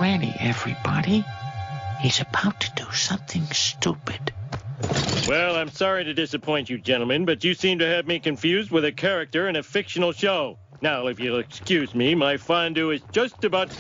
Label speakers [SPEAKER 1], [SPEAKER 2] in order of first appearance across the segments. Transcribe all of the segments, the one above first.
[SPEAKER 1] ready, everybody. He's about to do something stupid.
[SPEAKER 2] Well, I'm sorry to disappoint you, gentlemen, but you seem to have me confused with a character in a fictional show. Now, if you'll excuse me, my fondue is just about...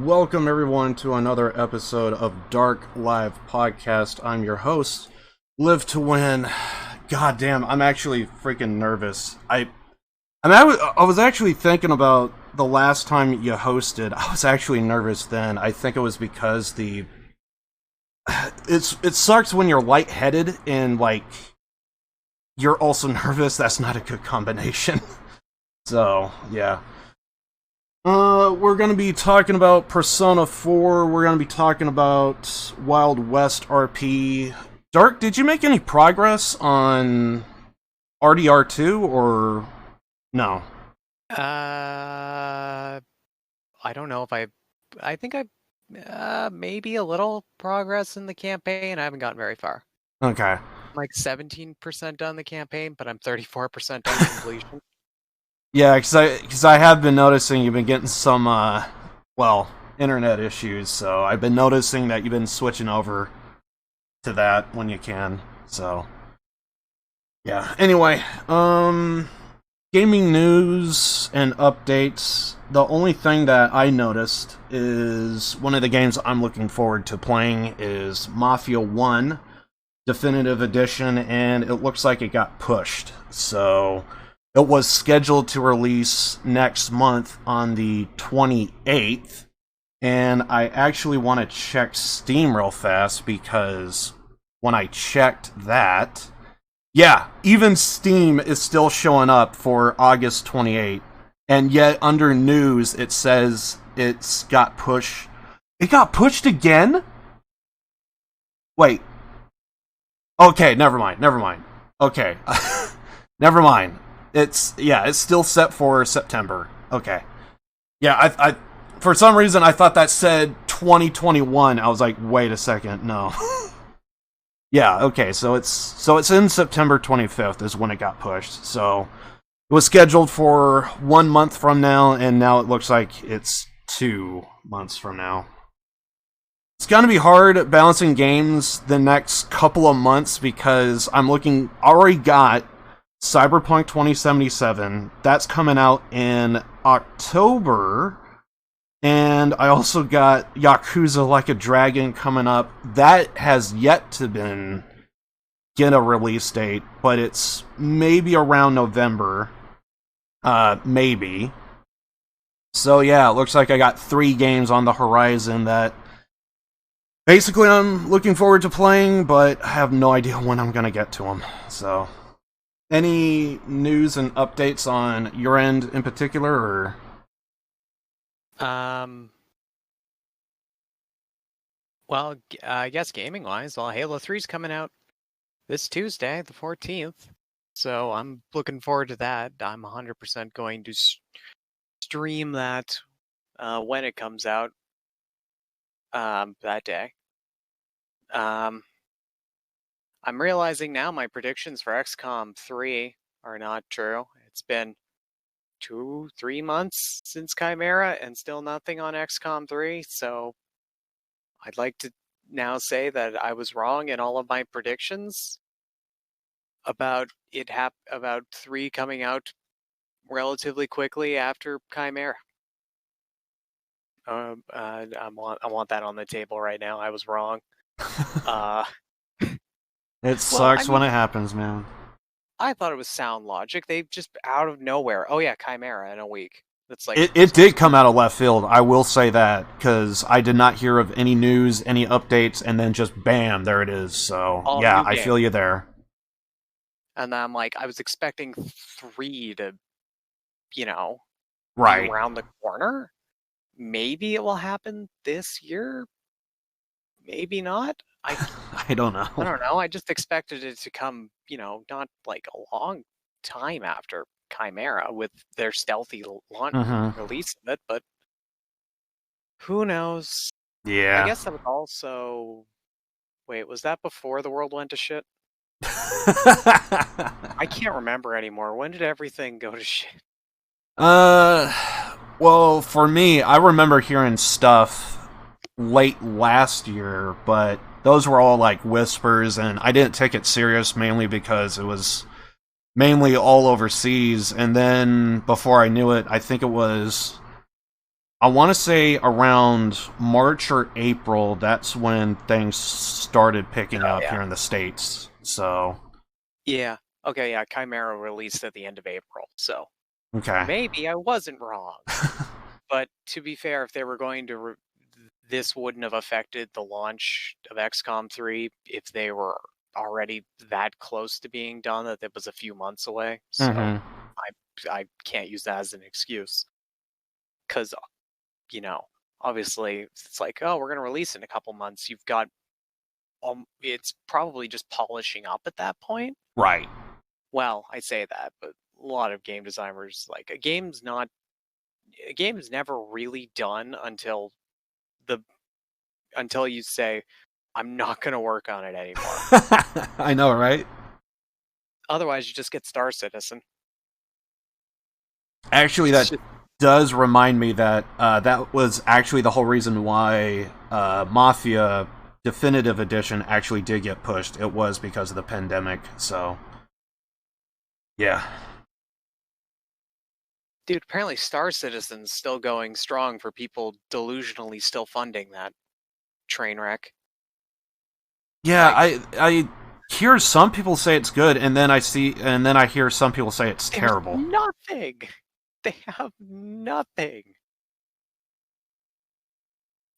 [SPEAKER 3] Welcome everyone to another episode of Dark Live Podcast. I'm your host, Live to Win. God damn, I'm actually freaking nervous. I was actually thinking about the last time you hosted. I was actually nervous then. I think it was because it sucks when you're lightheaded and like you're also nervous. That's not a good combination. So, yeah. We're going to be talking about Persona 4, we're going to be talking about Wild West RP. Dark, did you make any progress on RDR2, or no?
[SPEAKER 4] I don't know if I think I maybe a little progress in the campaign. I haven't gotten very far.
[SPEAKER 3] Okay.
[SPEAKER 4] I'm like 17% done the campaign, but I'm 34% done completion.
[SPEAKER 3] Yeah, because I have been noticing you've been getting some, internet issues, so I've been noticing that you've been switching over to that when you can, so... Yeah, anyway, gaming news and updates. The only thing that I noticed is one of the games I'm looking forward to playing is Mafia 1 Definitive Edition, and it looks like it got pushed, so... It was scheduled to release next month on the 28th, and I actually want to check Steam real fast because when I checked that, yeah, even Steam is still showing up for August 28th, and yet under news it says it's got pushed. It got pushed again? Wait. Okay, never mind. Okay. Never mind. It's still set for September. Okay. Yeah, I for some reason I thought that said 2021. I was like, wait a second, no. Yeah, okay, so it's in September 25th is when it got pushed. So it was scheduled for 1 month from now, and now it looks like it's 2 months from now. It's gonna be hard balancing games the next couple of months because I'm already got Cyberpunk 2077. That's coming out in October. And I also got Yakuza Like a Dragon coming up. That has yet to get a release date, but it's maybe around November. Maybe. So yeah, it looks like I got 3 games on the horizon that basically I'm looking forward to playing, but I have no idea when I'm gonna get to them. So, any news and updates on your end in particular, or?
[SPEAKER 4] Well, I guess gaming-wise, well, Halo 3's coming out this Tuesday, the 14th. So I'm looking forward to that. I'm 100% going to stream that when it comes out that day. I'm realizing now my predictions for XCOM 3 are not true. It's been 2-3 months since Chimera and still nothing on XCOM 3, so I'd like to now say that I was wrong in all of my predictions about about 3 coming out relatively quickly after Chimera. I want that on the table right now. I was wrong.
[SPEAKER 3] It sucks when it happens, man.
[SPEAKER 4] I thought it was sound logic. They just out of nowhere. Oh yeah, Chimera in a week. That's like
[SPEAKER 3] it did come out of left field. I will say that, because I did not hear of any news, any updates, and then just bam, there it is. So yeah, I feel you there.
[SPEAKER 4] And I'm like, I was expecting 3 to, be
[SPEAKER 3] right
[SPEAKER 4] around the corner. Maybe it will happen this year. Maybe not.
[SPEAKER 3] I don't know.
[SPEAKER 4] I don't know. I just expected it to come, not like a long time after Chimera with their stealthy launch release of it, but who knows?
[SPEAKER 3] Yeah.
[SPEAKER 4] I guess that was also. Wait, was that before the world went to shit? I can't remember anymore. When did everything go to shit?
[SPEAKER 3] Well, for me, I remember hearing stuff late last year, but those were all like whispers, and I didn't take it serious, mainly because it was mainly all overseas. And then before I knew it, I think it was, I want to say around March or April, that's when things started picking up here in the States. So
[SPEAKER 4] yeah, okay, yeah, Chimera released at the end of April, so
[SPEAKER 3] okay,
[SPEAKER 4] maybe I wasn't wrong. But to be fair, if they were going to this wouldn't have affected the launch of XCOM 3 if they were already that close to being done, that it was a few months away. So I can't use that as an excuse. Because, obviously it's like, oh, we're going to release in a couple months. You've got, it's probably just polishing up at that point.
[SPEAKER 3] Right.
[SPEAKER 4] Well, I say that, but a lot of game designers, like, a game is never really done until you say, I'm not going to work on it anymore.
[SPEAKER 3] I know, right?
[SPEAKER 4] Otherwise, you just get Star Citizen.
[SPEAKER 3] Actually, that does remind me that that was actually the whole reason why Mafia Definitive Edition actually did get pushed. It was because of the pandemic, so yeah.
[SPEAKER 4] Dude, apparently Star Citizen's still going strong for people delusionally still funding that train wreck.
[SPEAKER 3] Yeah, I hear some people say it's good, and then I hear some people say it's terrible.
[SPEAKER 4] Nothing. They have nothing.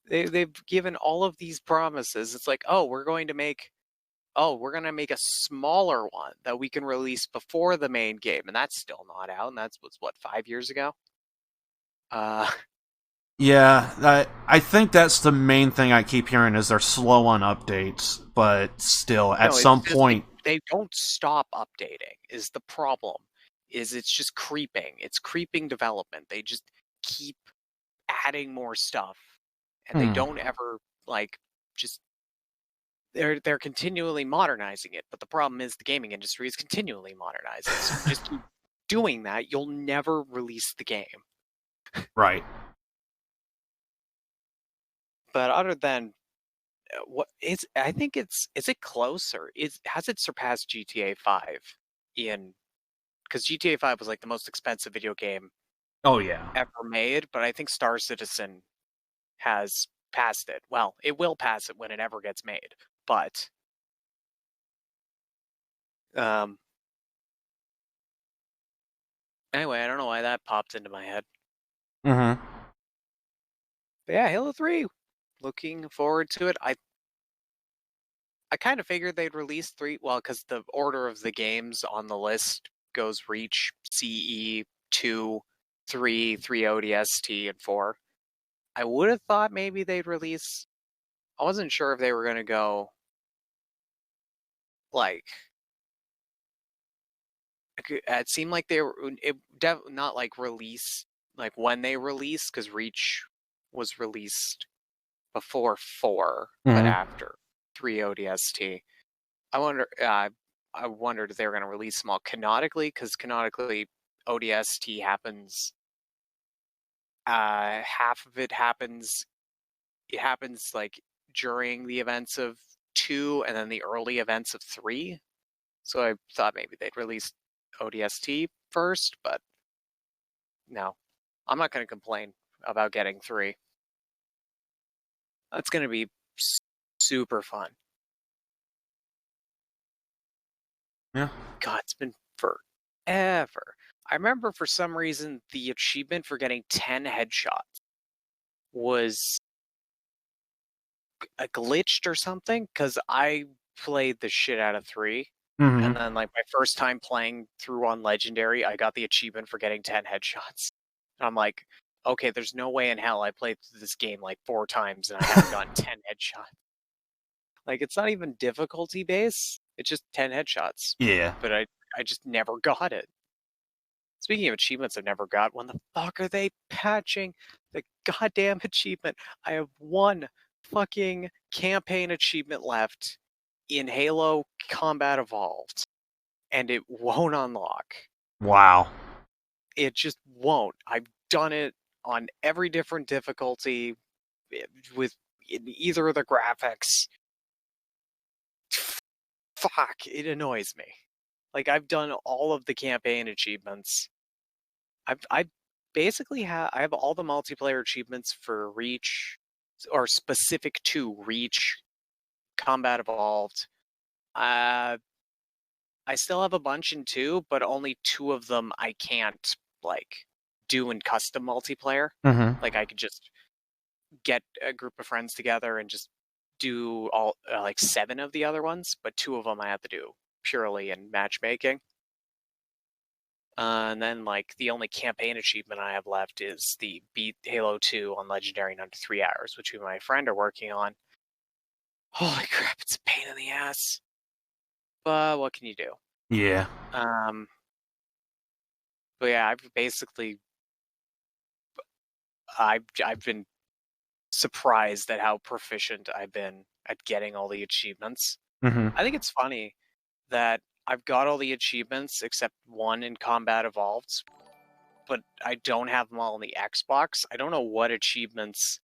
[SPEAKER 4] They've given all of these promises. It's like, oh, we're going to make a smaller one that we can release before the main game, and that's still not out, and that's what 5 years ago?
[SPEAKER 3] Yeah, I think that's the main thing I keep hearing is they're slow on updates, but still, at some point...
[SPEAKER 4] They don't stop updating, is the problem. It's just creeping. It's creeping development. They just keep adding more stuff, and they don't ever, just... They're continually modernizing it, but the problem is the gaming industry is continually modernizing. So just keep doing that, you'll never release the game.
[SPEAKER 3] Right.
[SPEAKER 4] But other than I think is it close, or has it surpassed GTA 5 in because GTA 5 was like the most expensive video game
[SPEAKER 3] Oh yeah.
[SPEAKER 4] ever made, but I think Star Citizen has passed it. Well, it will pass it when it ever gets made, but anyway, I don't know why that popped into my head.
[SPEAKER 3] Mm-hmm.
[SPEAKER 4] But yeah, Halo 3. Looking forward to it. I kind of figured they'd release 3, well, because the order of the games on the list goes Reach, CE, 2, 3, 3 ODST, and 4. I would have thought maybe they'd release... I wasn't sure if they were going to go... like... It seemed like they were... not like release... like when they released, because Reach was released before 4, but after 3 ODST. I wondered if they were going to release them all canonically, because canonically ODST happens. Half of it happens. It happens like during the events of 2, and then the early events of 3. So I thought maybe they'd release ODST first, but no, I'm not going to complain about getting 3. That's going to be super fun.
[SPEAKER 3] Yeah.
[SPEAKER 4] God, it's been forever. I remember for some reason the achievement for getting 10 headshots was glitched or something, because I played the shit out of 3.
[SPEAKER 3] Mm-hmm.
[SPEAKER 4] And then like my first time playing through on Legendary, I got the achievement for getting 10 headshots. And I'm like, okay, there's no way in hell I played this game like 4 times and I haven't gotten 10 headshots. Like, it's not even difficulty based. It's just 10 headshots.
[SPEAKER 3] Yeah.
[SPEAKER 4] But I just never got it. Speaking of achievements I've never got, when the fuck are they patching the goddamn achievement? I have 1 fucking campaign achievement left in Halo Combat Evolved, and it won't unlock.
[SPEAKER 3] Wow.
[SPEAKER 4] It just won't. I've done it on every different difficulty with either of the graphics. Fuck, it annoys me. Like, I've done all of the campaign achievements. I basically I have all the multiplayer achievements for Reach, or specific to Reach, Combat Evolved. I still have a bunch in 2, but only 2 of them I can't like do in custom multiplayer.
[SPEAKER 3] Mm-hmm.
[SPEAKER 4] Like, I could just get a group of friends together and just do all like 7 of the other ones, but 2 of them I have to do purely in matchmaking. And then like the only campaign achievement I have left is the beat Halo 2 on Legendary in under 3 hours, which me and my friend are working on. Holy crap, it's a pain in the ass. But what can you do?
[SPEAKER 3] Yeah.
[SPEAKER 4] But yeah, I've been surprised at how proficient I've been at getting all the achievements.
[SPEAKER 3] Mm-hmm.
[SPEAKER 4] I think it's funny that I've got all the achievements except 1 in Combat Evolved, but I don't have them all on the Xbox. I don't know what achievements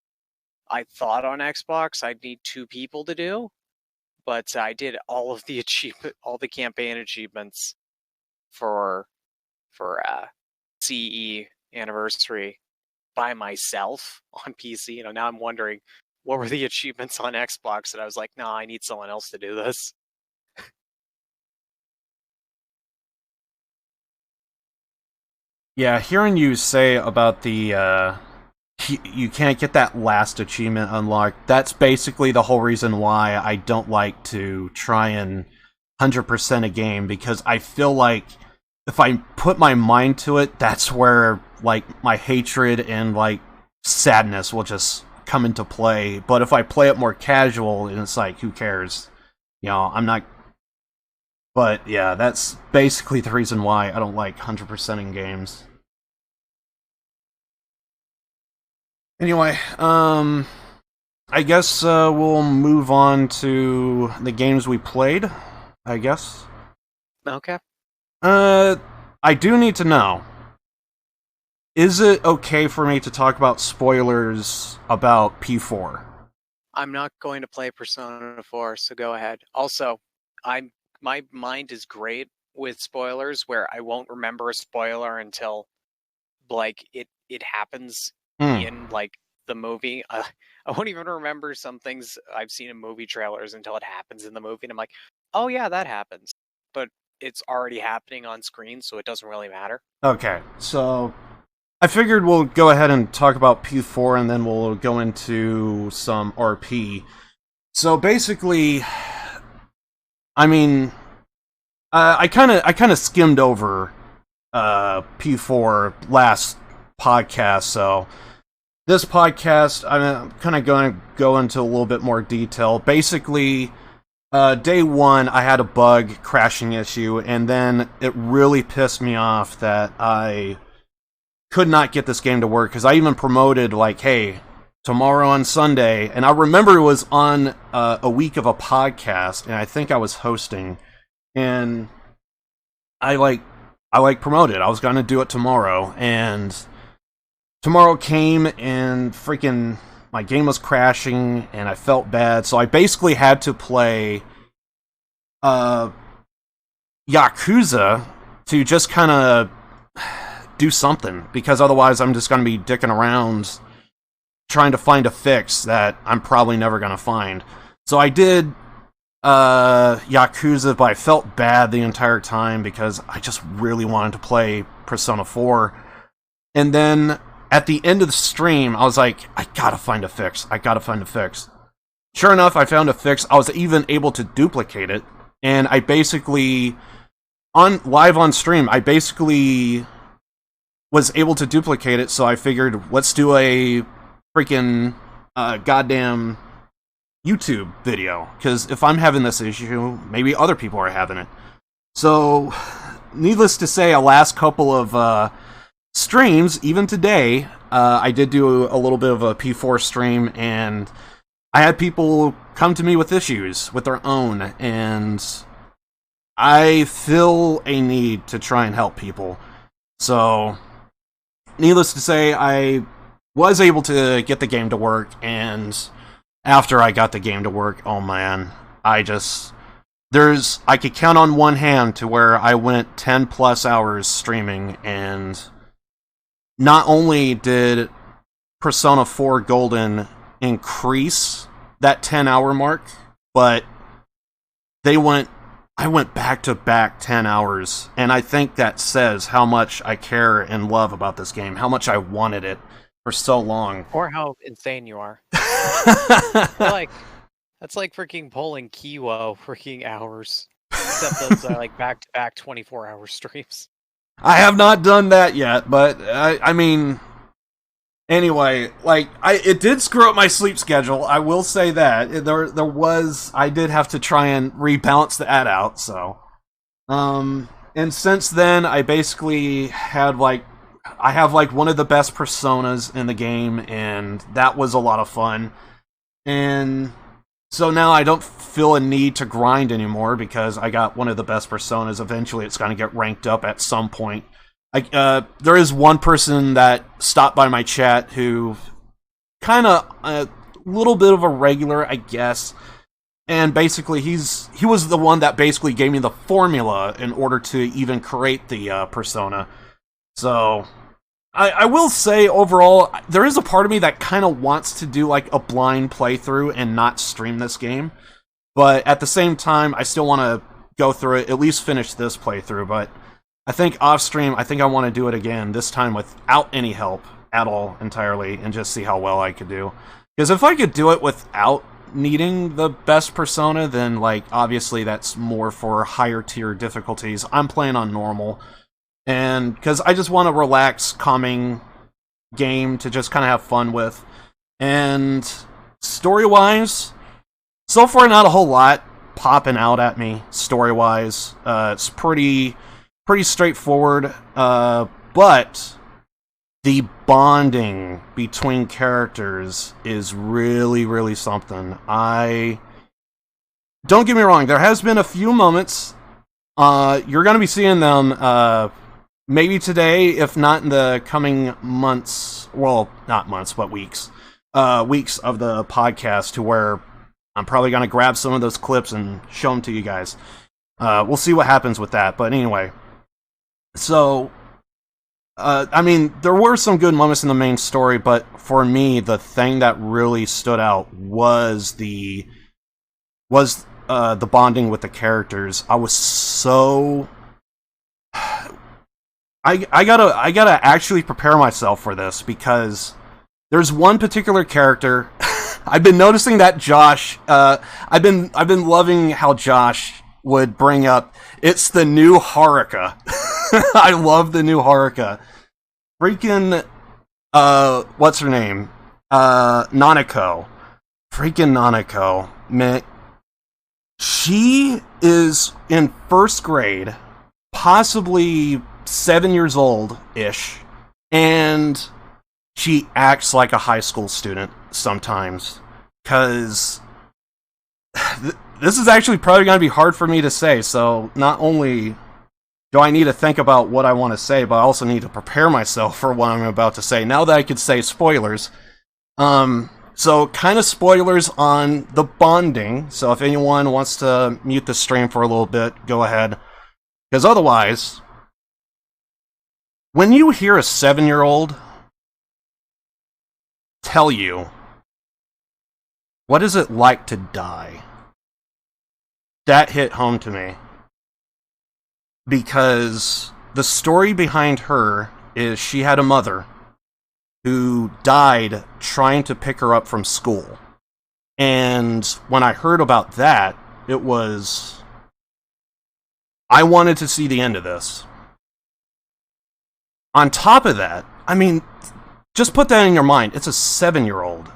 [SPEAKER 4] I thought on Xbox I'd need 2 people to do, but I did all of the campaign achievements for CE Anniversary by myself on PC. You know, now I'm wondering what were the achievements on Xbox that I was like, nah, I need someone else to do this.
[SPEAKER 3] Yeah, hearing you say about the you can't get that last achievement unlocked, that's basically the whole reason why I don't like to try and 100% a game, because I feel like if I put my mind to it, that's where like my hatred and like sadness will just come into play. But if I play it more casual, and it's like, who cares? You know, I'm not. But yeah, that's basically the reason why I don't like 100%ing games. Anyway, I guess we'll move on to the games we played, I guess.
[SPEAKER 4] Okay.
[SPEAKER 3] I do need to know, is it okay for me to talk about spoilers about P4?
[SPEAKER 4] I'm not going to play Persona 4, so go ahead. Also, my mind is great with spoilers where I won't remember a spoiler until like it happens in like the movie. I won't even remember some things I've seen in movie trailers until it happens in the movie, and I'm like, oh yeah, that happens. But it's already happening on screen, so it doesn't really matter.
[SPEAKER 3] Okay, so I figured we'll go ahead and talk about P4, and then we'll go into some RP. So basically, I mean, I kind of skimmed over P4 last podcast, so this podcast I'm kind of going to go into a little bit more detail. Basically, day one I had a bug crashing issue, and then it really pissed me off that I could not get this game to work, because I even promoted like, hey, tomorrow on Sunday, and I remember it was on a week of a podcast, and I think I was hosting, and I promoted. I was gonna do it tomorrow, and tomorrow came, and freaking my game was crashing, and I felt bad, so I basically had to play Yakuza to just kind of do something, because otherwise I'm just gonna be dicking around trying to find a fix that I'm probably never gonna find. So I did Yakuza, but I felt bad the entire time because I just really wanted to play Persona 4. And then at the end of the stream, I was like, I gotta find a fix. Sure enough, I found a fix. I was even able to duplicate it, and I basically, live on stream, I basically was able to duplicate it, so I figured, let's do a freaking goddamn YouTube video, because if I'm having this issue, maybe other people are having it. So, needless to say, a last couple of streams, even today, I did do a little bit of a P4 stream, and I had people come to me with issues with their own, and I feel a need to try and help people. So, needless to say, I was able to get the game to work, and after I got the game to work, oh man, I could count on one hand to where I went 10 plus hours streaming, and not only did Persona 4 Golden increase that 10-hour mark, but I went back-to-back 10 hours, and I think that says how much I care and love about this game, how much I wanted it for so long.
[SPEAKER 4] Or how insane you are. That's like freaking pulling Kiwo freaking hours. Except those are like back-to-back 24-hour streams.
[SPEAKER 3] I have not done that yet, but I mean, anyway, it did screw up my sleep schedule. I will say that I did have to try and rebalance that out. So, and since then, I basically had I have one of the best personas in the game, and that was a lot of fun. And so now I don't feel a need to grind anymore because I got one of the best personas. Eventually it's going to get ranked up at some point. There is one person that stopped by my chat who kind of a little bit of a regular, I guess. And basically he was the one that basically gave me the formula in order to even create the persona. So I will say, overall, there is a part of me that kind of wants to do a blind playthrough and not stream this game. But at the same time, I still want to go through it, at least finish this playthrough. But I think off-stream, I think I want to do it again, this time without any help at all entirely, and just see how well I could do. Because if I could do it without needing the best persona, then, obviously that's more for higher tier difficulties. I'm playing on normal. And because I just want a relaxed, calming game to just kind of have fun with. And story-wise, so far not a whole lot popping out at me, story-wise. It's pretty straightforward, but the bonding between characters is really, really something. Don't get me wrong, there has been a few moments. You're going to be seeing them maybe today, if not in the coming months. Well, not months, but weeks. Weeks of the podcast, to where I'm probably going to grab some of those clips and show them to you guys. We'll see what happens with that. But anyway, so I mean, there were some good moments in the main story, but for me, the thing that really stood out was the bonding with the characters. I was so I gotta actually prepare myself for this, because there's one particular character. I've been noticing that Josh. I've been loving how Josh would bring up. It's the new Haruka. I love the new Haruka. Freaking what's her name? Nanako. Freaking Nanako. Man, she is in first grade, possibly 7 years old-ish, and she acts like a high school student sometimes, because this is actually probably going to be hard for me to say, so not only do I need to think about what I want to say, but I also need to prepare myself for what I'm about to say. Now that I could say spoilers, so kind of spoilers on the bonding, so if anyone wants to mute the stream for a little bit, go ahead, because otherwise, when you hear a 7-year-old tell you, what is it like to die? That hit home to me. Because the story behind her is she had a mother who died trying to pick her up from school. And when I heard about that, it was... I wanted to see the end of this. On top of that, I mean, just put that in your mind. It's a 7-year-old.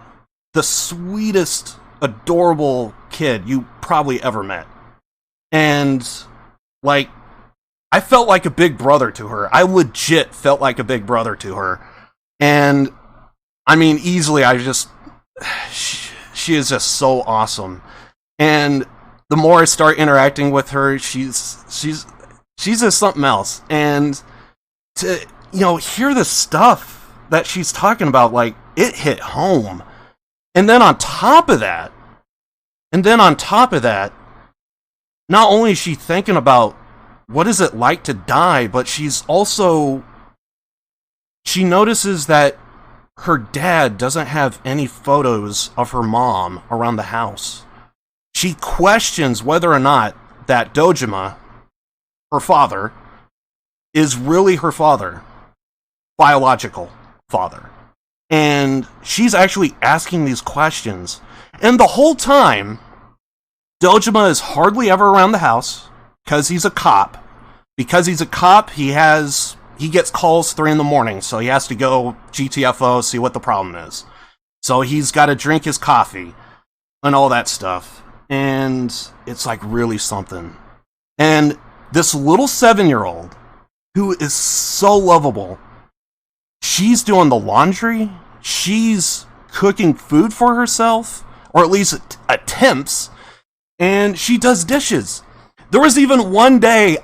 [SPEAKER 3] The sweetest, adorable kid you probably ever met. And, like, I felt like a big brother to her. I legit felt like a big brother to her. And, I mean, easily, she is just so awesome. And the more I start interacting with her, she's just something else. And to, hear the stuff that she's talking about, like, it hit home. And then on top of that, not only is she thinking about what is it like to die, but she notices that her dad doesn't have any photos of her mom around the house. She questions whether or not that Dojima, her father, is really her father, biological father. And she's actually asking these questions. And the whole time, Dojima is hardly ever around the house, because he's a cop. Because he's a cop, he gets calls 3 a.m, so he has to go GTFO, see what the problem is. So he's got to drink his coffee, and all that stuff. And it's like really something. And this little 7-year-old, who is so lovable, she's doing the laundry, she's cooking food for herself, or at least attempts, and she does dishes. There was even one day,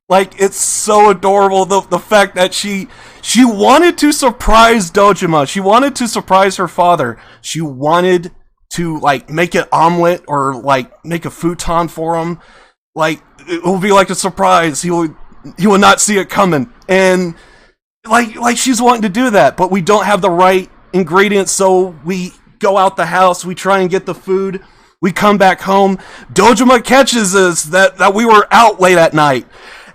[SPEAKER 3] it's so adorable, the fact that she wanted to surprise Dojima, she wanted to surprise her father, she wanted to, make an omelet, or, make a futon for him, it will be like a surprise, he will not see it coming, and, she's wanting to do that, but we don't have the right ingredients, so we go out the house, we try and get the food, we come back home, Dojima catches us that we were out late at night.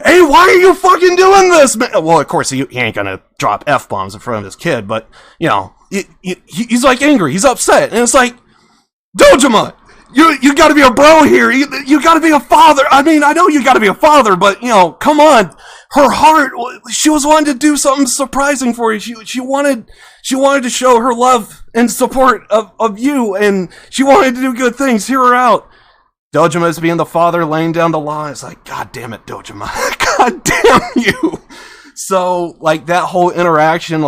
[SPEAKER 3] Hey, why are you fucking doing this, man? Well, of course, he ain't gonna drop F-bombs in front of his kid, but, he's, angry, he's upset, and it's like, Dojima, you gotta be a bro here, you gotta be a father, I mean, I know you gotta be a father, but, come on, her heart, she was wanting to do something surprising for you, she wanted to show her love and support of you, and she wanted to do good things, hear her out. Dojima is being the father, laying down the law. It's like, God damn it, Dojima. God damn you. So, that whole interaction,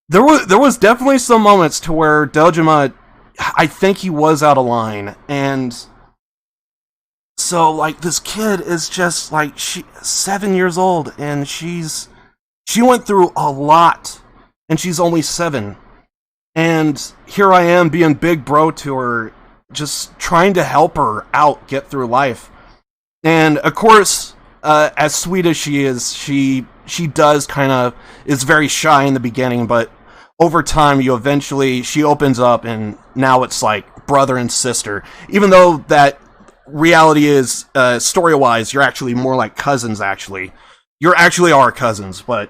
[SPEAKER 3] there was definitely some moments to where Dojima, I think he was out of line. And so, this kid is just, 7 years old, and she went through a lot, and she's only 7. And here I am being big bro to her, just trying to help her out get through life. And of course, as sweet as she is, she does kind of is very shy in the beginning, but over time, she opens up, and now it's like brother and sister. Even though that reality is, story-wise, you're actually more like cousins. Actually, you actually are cousins, but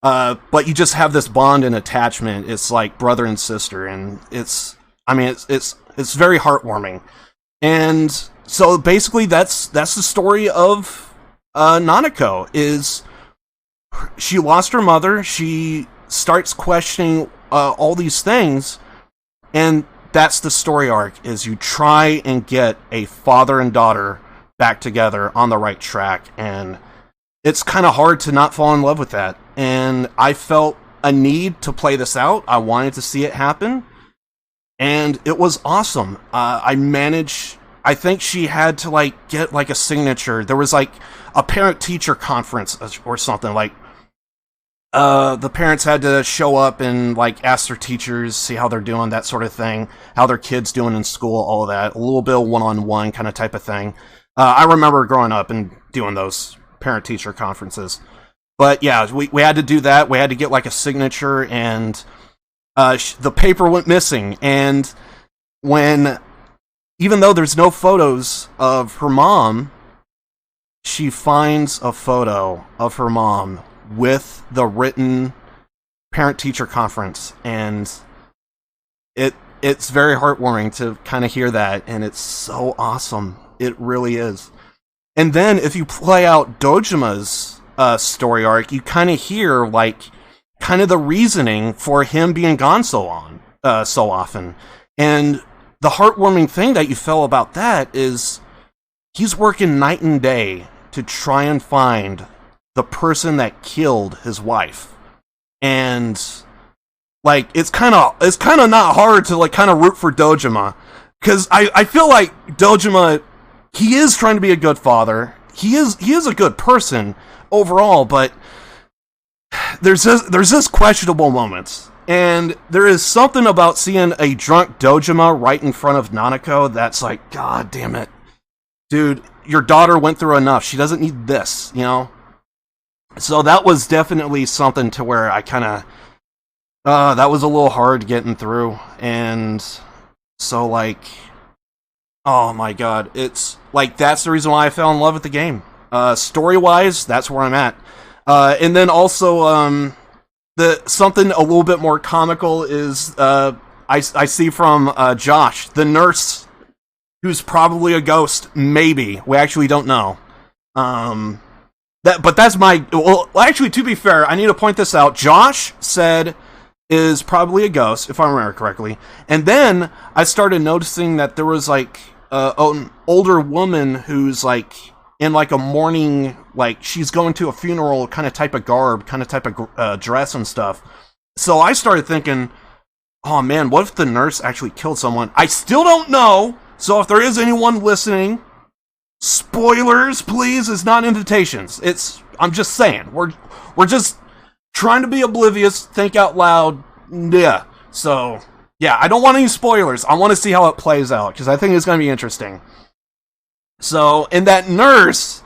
[SPEAKER 3] you just have this bond and attachment. It's like brother and sister, and it's very heartwarming. And so basically, that's the story of Nanako. Is she lost her mother? She starts questioning all these things, and that's the story arc, is you try and get a father and daughter back together on the right track, and it's kind of hard to not fall in love with that. And I felt a need to play this out. I wanted to see it happen, and it was awesome. I think she had to like get like a signature. There was like a parent-teacher conference or something, like the parents had to show up and like ask their teachers, see how they're doing, that sort of thing, how their kids doing in school, all of that, a little bit of one-on-one kind of type of thing. I remember growing up and doing those parent-teacher conferences. But yeah, we had to do that. We had to get like a signature, and the paper went missing. And even though there's no photos of her mom, she finds a photo of her mom with the written parent-teacher conference, and it's very heartwarming to kind of hear that, and it's so awesome. It really is. And then if you play out Dojima's story arc, you kind of hear like kind of the reasoning for him being gone so often. And the heartwarming thing that you feel about that is he's working night and day to try and find the person that killed his wife. And like it's kind of not hard to like kind of root for Dojima, because I feel like Dojima, he is trying to be a good father. He is a good person overall, but there's this questionable moments. And there is something about seeing a drunk Dojima right in front of Nanako that's like, God damn it. Dude, your daughter went through enough. She doesn't need this, you know? So that was definitely something to where I kind of... that was a little hard getting through. And so, like... Oh my god. It's, like, that's the reason why I fell in love with the game. Story-wise, that's where I'm at. And then also, something a little bit more comical is I see from Josh, the nurse, who's probably a ghost. Maybe, we actually don't know. But that's my actually, to be fair, I need to point this out. Josh said is probably a ghost, if I remember correctly. And then I started noticing that there was like an older woman who's like in like a mourning, like she's going to a funeral kind of type of garb, kind of type of dress and stuff. So I started thinking, oh man, what if the nurse actually killed someone? I still don't know. So if there is anyone listening, spoilers, please. It's not invitations. I'm just saying. We're just trying to be oblivious, think out loud. Yeah. So, yeah, I don't want any spoilers. I want to see how it plays out, because I think it's going to be interesting. So, and that nurse,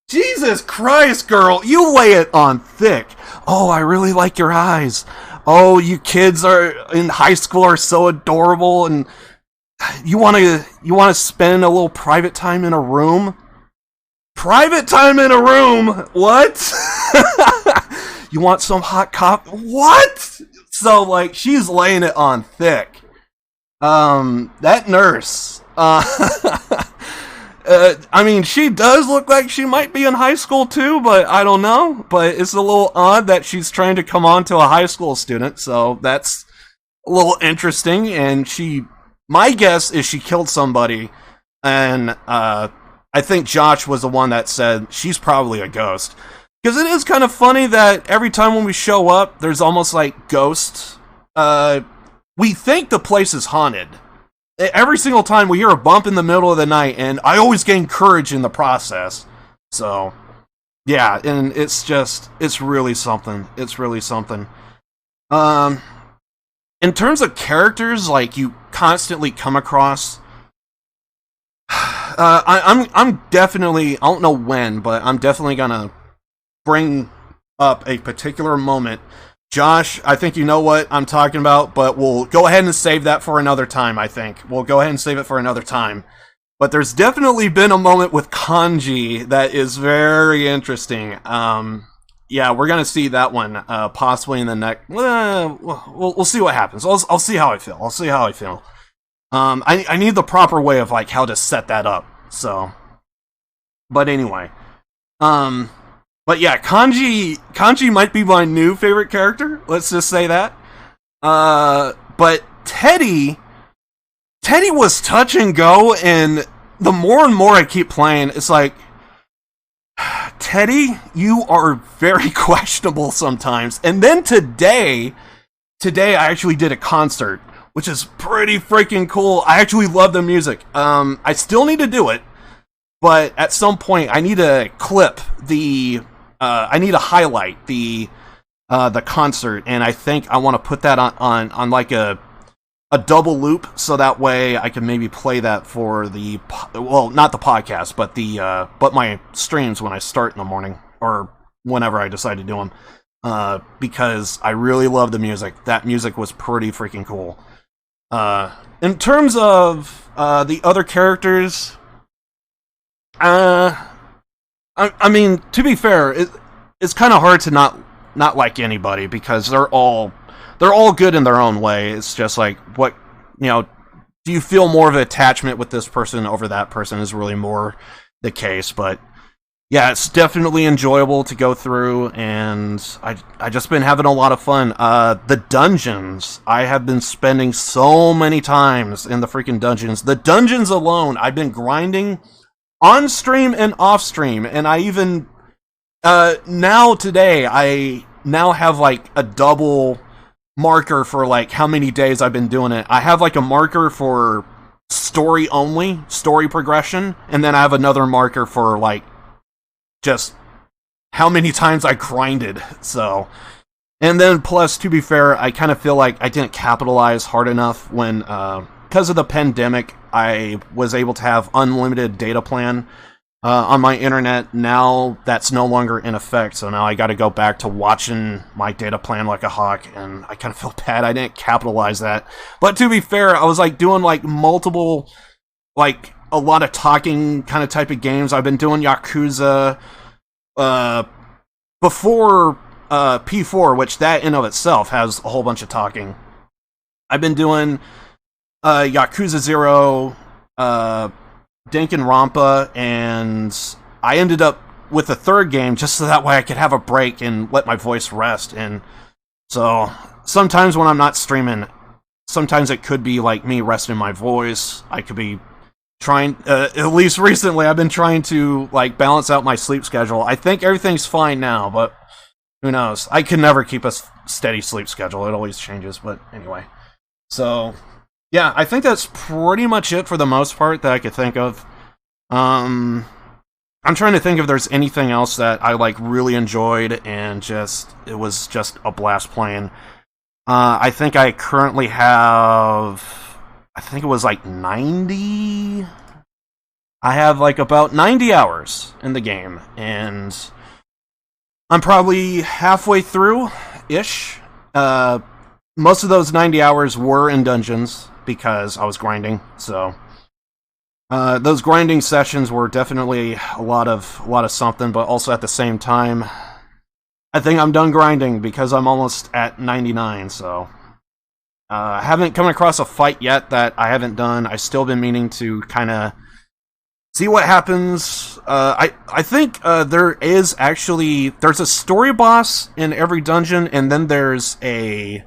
[SPEAKER 3] Jesus Christ, girl, you lay it on thick. Oh, I really like your eyes. Oh, you kids are in high school are so adorable, and you want to spend a little private time in a room? Private time in a room? What? You want some hot coffee? What? So, like, she's laying it on thick. That nurse, I mean, she does look like she might be in high school too, but I don't know. But it's a little odd that she's trying to come on to a high school student, so that's a little interesting. And my guess is she killed somebody, and I think Josh was the one that said she's probably a ghost. Because it is kind of funny that every time when we show up, there's almost like ghosts. We think the place is haunted. Every single time we hear a bump in the middle of the night, and I always gain courage in the process. So, yeah, and it's really something. It's really something. In terms of characters, like, you constantly come across, I'm definitely, I don't know when, but I'm definitely gonna bring up a particular moment. Josh, I think you know what I'm talking about, but we'll go ahead and save that for another time, I think. We'll go ahead and save it for another time. But there's definitely been a moment with Kanji that is very interesting. Yeah, we're gonna see that one possibly in the next. We'll see what happens. I'll see how I feel. I'll see how I feel. I need the proper way of like how to set that up. So, but anyway, but yeah, Kanji might be my new favorite character. Let's just say that. But Teddy was touch and go, and the more and more I keep playing, it's like, Teddy, you are very questionable sometimes. And then today I actually did a concert, which is pretty freaking cool. I actually love the music. I still need to do it, but at some point I need to clip the, I need to highlight the concert, and I think I want to put that on like a double loop, so that way I can maybe play that for the, well, not the podcast, but the but my streams when I start in the morning, or whenever I decide to do them, because I really love the music. That music was pretty freaking cool. In terms of the other characters, I mean, to be fair, it's kind of hard to not like anybody, because they're all good in their own way. It's just like, what, you know, do you feel more of an attachment with this person over that person is really more the case. But yeah, it's definitely enjoyable to go through, and I just been having a lot of fun. The dungeons, I have been spending so many times in the freaking dungeons. The dungeons alone, I've been grinding on stream and off stream, and I even now today I now have like a double marker for like how many days I've been doing it. I have like a marker for story only, story progression, and then I have another marker for like just how many times I grinded. So, and then plus, to be fair, I kind of feel like I didn't capitalize hard enough when because of the pandemic, I was able to have unlimited data plan on my internet. Now that's no longer in effect, so now I got to go back to watching my data plan like a hawk, and I kind of feel bad I didn't capitalize that. But to be fair, I was like doing like multiple, like a lot of talking kind of type of games. I've been doing Yakuza before P4, which that in of itself has a whole bunch of talking. I've been doing Yakuza 0, Danganronpa, and I ended up with a third game just so that way I could have a break and let my voice rest. And so sometimes when I'm not streaming, sometimes it could be like me resting my voice. I could be trying, at least recently, I've been trying to like balance out my sleep schedule. I think everything's fine now, but who knows? I can never keep a steady sleep schedule. It always changes, but anyway. So yeah, I think that's pretty much it for the most part that I could think of. I'm trying to think if there's anything else that I like really enjoyed and just it was just a blast playing. I think I currently have, I think it was like 90. I have like about 90 hours in the game, and I'm probably halfway through-ish. Most of those 90 hours were in dungeons because I was grinding, so those grinding sessions were definitely a lot of something, but also at the same time, I think I'm done grinding because I'm almost at 99, so I haven't come across a fight yet that I haven't done. I've still been meaning to kind of see what happens. I think there's a story boss in every dungeon, and then there's a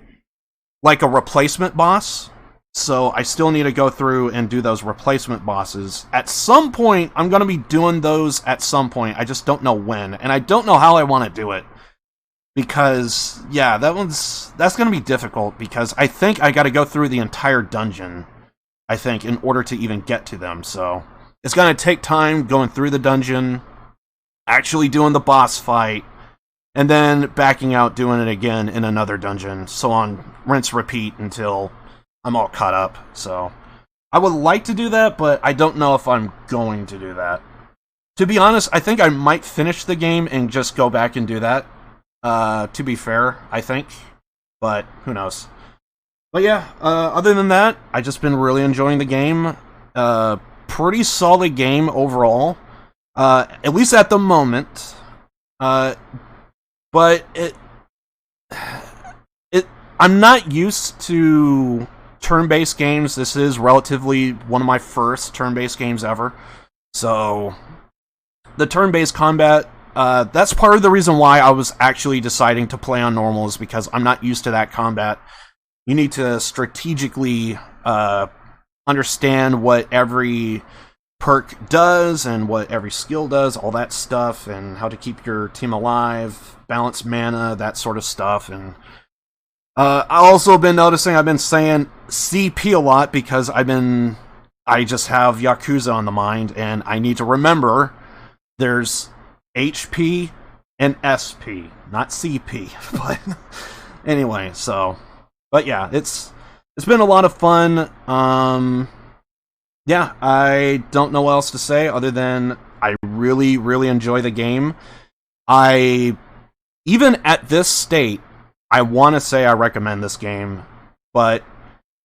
[SPEAKER 3] replacement boss. So I still need to go through and do those replacement bosses. At some point, I'm going to be doing those at some point. I just don't know when. And I don't know how I want to do it. Because, yeah, that's going to be difficult. Because I think I got to go through the entire dungeon, I think, in order to even get to them. So it's going to take time going through the dungeon, actually doing the boss fight, and then backing out, doing it again in another dungeon. So on, rinse, repeat until I'm all caught up. So I would like to do that, but I don't know if I'm going to do that. To be honest, I think I might finish the game and just go back and do that. To be fair, I think. But, who knows. But yeah, other than that, I've just been really enjoying the game. Pretty solid game overall. At least at the moment. But I'm not used to turn-based games. This is relatively one of my first turn-based games ever. So, the turn-based combat, that's part of the reason why I was actually deciding to play on normal, is because I'm not used to that combat. You need to strategically understand what every perk does and what every skill does, all that stuff, and how to keep your team alive, balance mana, that sort of stuff. And I also been noticing I've been saying CP a lot because I just have Yakuza on the mind, and I need to remember there's HP and SP, not CP. But anyway, so, but yeah, it's been a lot of fun. Yeah, I don't know what else to say other than I really, really enjoy the game. Even at this state, I want to say I recommend this game, but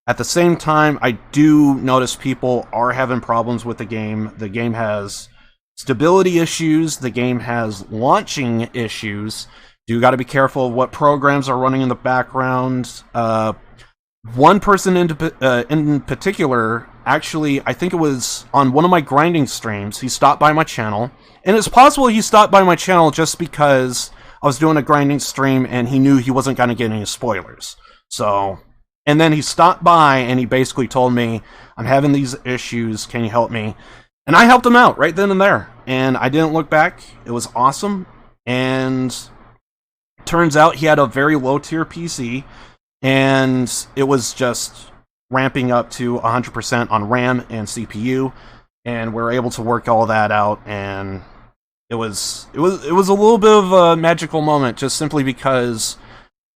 [SPEAKER 3] at the same time, I do notice people are having problems with the game. The game has stability issues. The game has launching issues. You got to be careful of what programs are running in the background. One person in particular, actually, I think it was on one of my grinding streams, he stopped by my channel. And it's possible he stopped by my channel just because I was doing a grinding stream and he knew he wasn't going to get any spoilers. So, and then he stopped by and he basically told me, I'm having these issues, can you help me? And I helped him out right then and there. And I didn't look back. It was awesome. And turns out he had a very low tier PC. And it was just ramping up to 100% on RAM and CPU. And we were able to work all that out. And it was a little bit of a magical moment, just simply because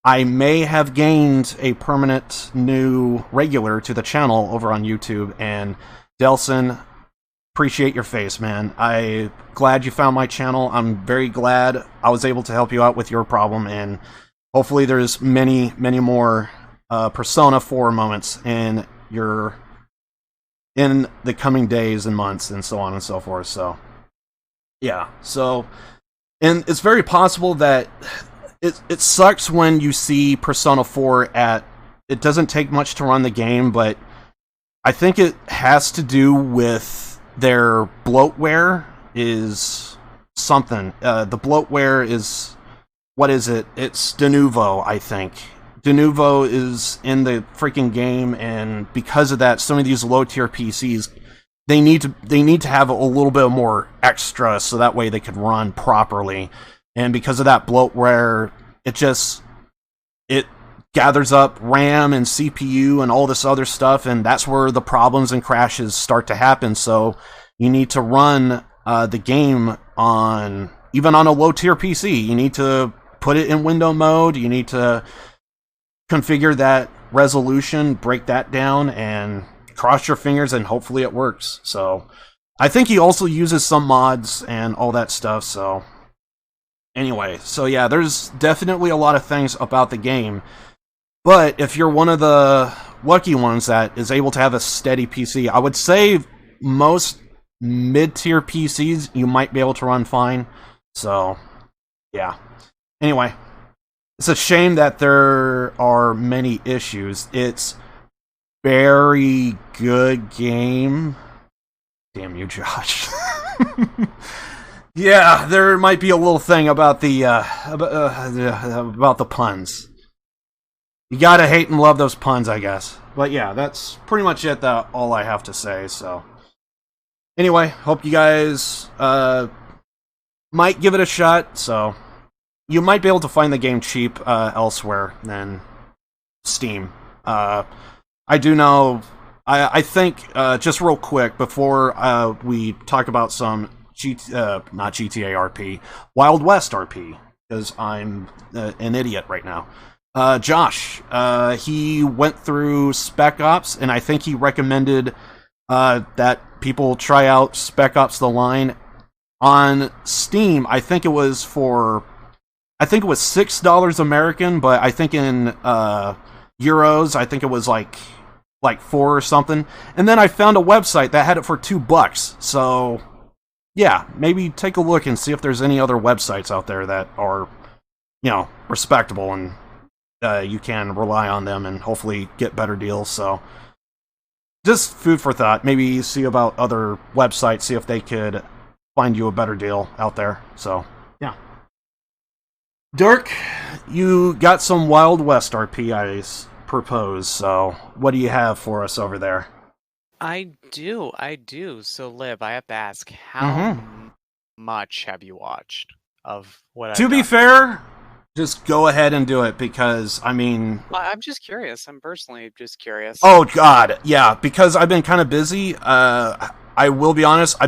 [SPEAKER 3] I may have gained a permanent new regular to the channel over on YouTube. And Delson, appreciate your face, man. I'm glad you found my channel. I'm very glad I was able to help you out with your problem, and hopefully there's many, many more Persona 4 moments in the coming days and months and so on and so forth. So, yeah. So, and it's very possible that it sucks when you see Persona 4 it doesn't take much to run the game, but I think it has to do with their bloatware is something. The bloatware is, what is it? It's Denuvo, I think. Denuvo is in the freaking game, and because of that, some of these low-tier PCs, they need to have a little bit more extra so that way they can run properly. And because of that bloatware, it gathers up RAM and CPU and all this other stuff, and that's where the problems and crashes start to happen. So you need to run the game even on a low-tier PC. You need to put it in window mode. You need to configure that resolution, break that down, and cross your fingers, and hopefully it works. So I think he also uses some mods and all that stuff. So anyway, so yeah, there's definitely a lot of things about the game. But if you're one of the lucky ones that is able to have a steady PC, I would say most mid-tier PCs you might be able to run fine. So, yeah. Anyway, it's a shame that there are many issues. It's very good game. Damn you, Josh. Yeah, there might be a little thing about the puns. You gotta hate and love those puns, I guess. But yeah, that's pretty much it. All I have to say. So anyway, hope you guys might give it a shot. So you might be able to find the game cheap elsewhere than Steam. I do know. I think just real quick before we talk about some not GTA RP, Wild West RP, because I'm an idiot right now. Josh, he went through Spec Ops, and I think he recommended that people try out Spec Ops: The Line on Steam. I think it was $6 American, but I think in euros, I think it was like 4 or something. And then I found a website that had it for $2. So yeah, maybe take a look and see if there's any other websites out there that are, respectable and you can rely on them and hopefully get better deals. So just food for thought. Maybe see about other websites, see if they could find you a better deal out there. So yeah. Dirk, you got some Wild West RPIs proposed, so what do you have for us over there?
[SPEAKER 4] I do. So, Lib, I have to ask, how much have you watched of what I've
[SPEAKER 3] To be
[SPEAKER 4] done?
[SPEAKER 3] fair, just go ahead and do it, because, I'm
[SPEAKER 4] just curious. I'm personally just curious.
[SPEAKER 3] Oh, God, yeah, because I've been kind of busy. I will be honest, I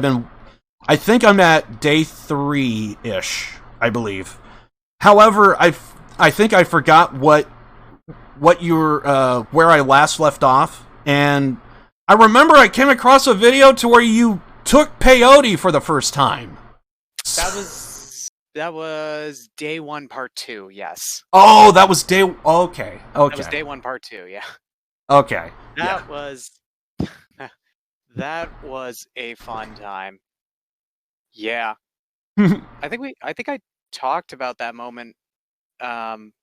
[SPEAKER 3] think I'm at day 3-ish, I believe. However, I think I forgot what where I last left off, and I remember I came across a video to where you took peyote for the first time.
[SPEAKER 4] That was day 1, part 2. Yes.
[SPEAKER 3] Oh, that was day. Okay.
[SPEAKER 4] That was day 1, part 2. Yeah.
[SPEAKER 3] Okay.
[SPEAKER 4] That was a fun time. Yeah. I think I talked about that moment on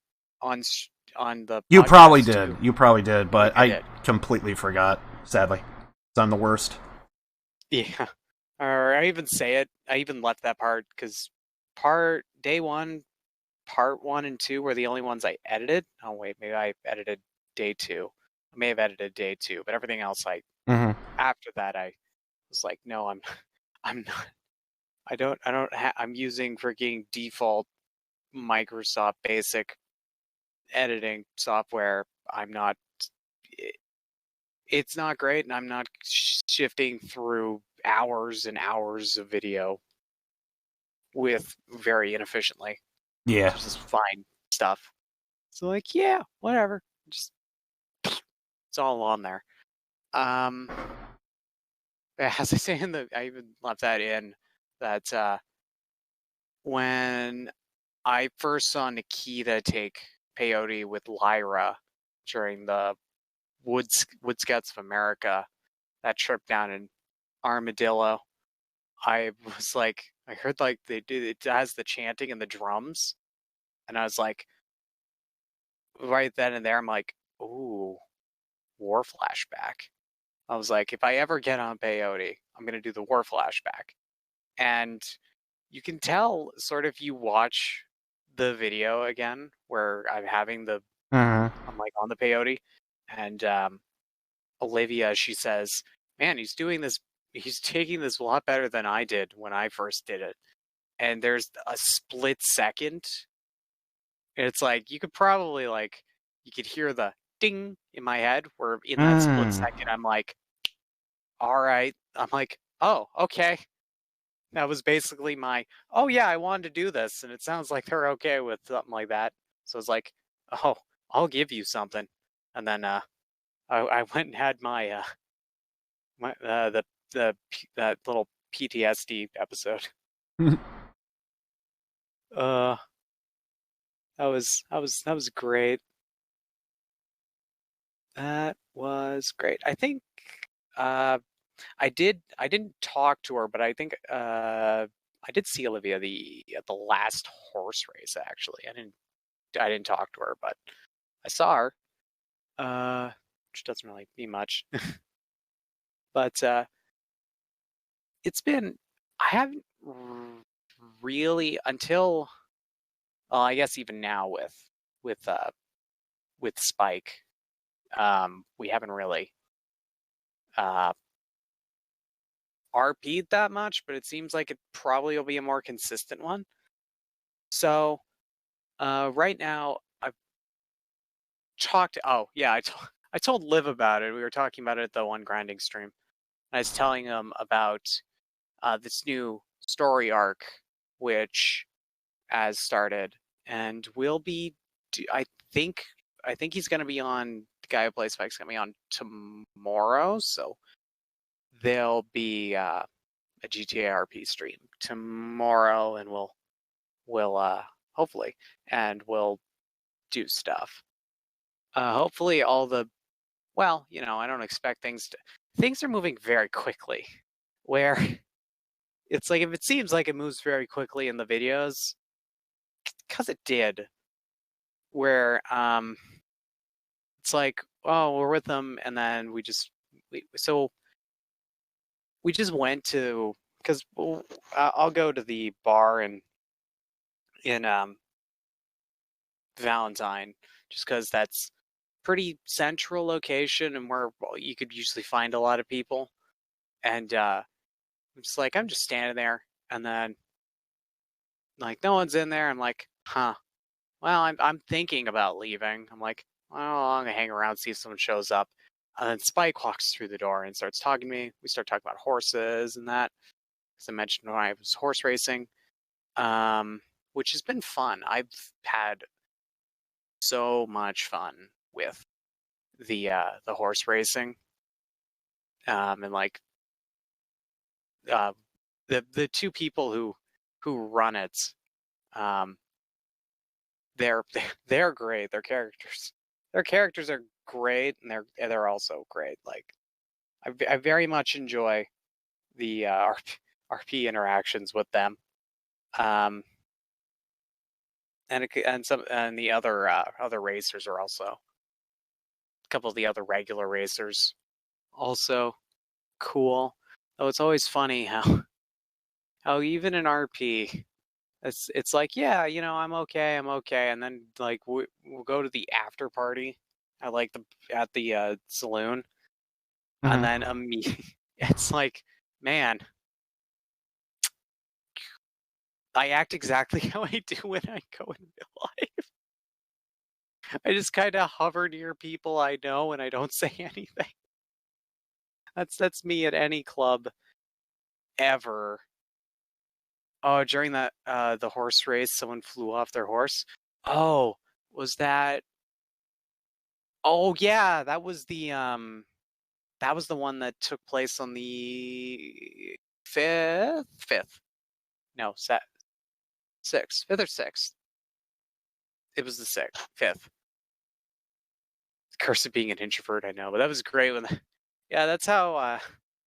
[SPEAKER 4] the
[SPEAKER 3] You
[SPEAKER 4] podcast
[SPEAKER 3] probably
[SPEAKER 4] too.
[SPEAKER 3] did. You probably did, but I
[SPEAKER 4] did.
[SPEAKER 3] completely forgot, sadly. 'Cause I'm the worst.
[SPEAKER 4] Yeah. Or I even say it. I even left that part because day 1, part 1 and 2 were the only ones I edited. Oh wait, maybe I edited day 2. I may have edited day 2, but everything else after that I was like, no, I'm not. I'm using freaking default Microsoft Basic editing software. It's not great, and I'm not shifting through hours and hours of video with very inefficiently.
[SPEAKER 3] Yeah.
[SPEAKER 4] This is fine stuff. So like, yeah, whatever. Just it's all on there. As I say I even left that in that when I first saw Nikita take peyote with Lyra during the Wood Scouts of America, that trip down in Armadillo, I was like, I heard like it has the chanting and the drums, and I was like, right then and there, I'm like, ooh, war flashback. I was like, if I ever get on peyote, I'm gonna do the war flashback, and you can tell sort of, you watch the video again where I'm having I'm like on the peyote, and Olivia, she says, man, he's taking this a lot better than I did when I first did it. And there's a split second, and it's like, you could hear the ding in my head, where in that split second, I'm like, all right. I'm like, oh, okay. That was basically oh yeah, I wanted to do this, and it sounds like they're okay with something like that. So it's like, oh, I'll give you something. And then I went and had my that little PTSD episode. That was great. That was great. I think I didn't talk to her, but I think I did see Olivia at the last horse race. Actually, I didn't talk to her, but I saw her. Which doesn't really mean much. But it's been, I haven't really, until I guess even now with Spike, we haven't really RP'd that much, but it seems like it probably will be a more consistent one. So right now I've talked I told Liv about it. We were talking about it at the One Grinding stream. I was telling him about this new story arc which has started, and will be, I think he's going to be on, the guy who plays Spike's going to be on tomorrow, so there'll be a GTA RP stream tomorrow, and we'll hopefully, and we'll do stuff. Hopefully all the, well, I don't expect things are moving very quickly, where it's like, if it seems like it moves very quickly in the videos, because it did, where it's like, oh, we're with them, and then we just went to, because I'll go to the bar in Valentine, just because that's pretty central location, and where you could usually find a lot of people. And I'm just standing there, and then like no one's in there. I'm like, huh. Well, I'm thinking about leaving. I'm like, well, I'm gonna hang around, see if someone shows up. And then Spike walks through the door and starts talking to me. We start talking about horses and that, because I mentioned when I was horse racing, which has been fun. I've had so much fun with the horse racing, and like the two people who run it, they're great. Their characters are great, and they're also great. Like I very much enjoy the RP interactions with them, and the other racers are also, a couple of the other regular racers also cool. Though it's always funny how even in RP, it's like, yeah, I'm okay, and then like we'll go to the after party at the saloon, and then it's like, man, I act exactly how I do when I go in real life. I just kind of hover near people I know, and I don't say anything. That's me at any club ever. Oh, during that the horse race, someone flew off their horse. Oh, was that? Oh yeah, that was the one that took place on the fifth. No, sixth, fifth or sixth. It was the fifth. Curse of being an introvert, I know, but that was great when. Yeah, that's how.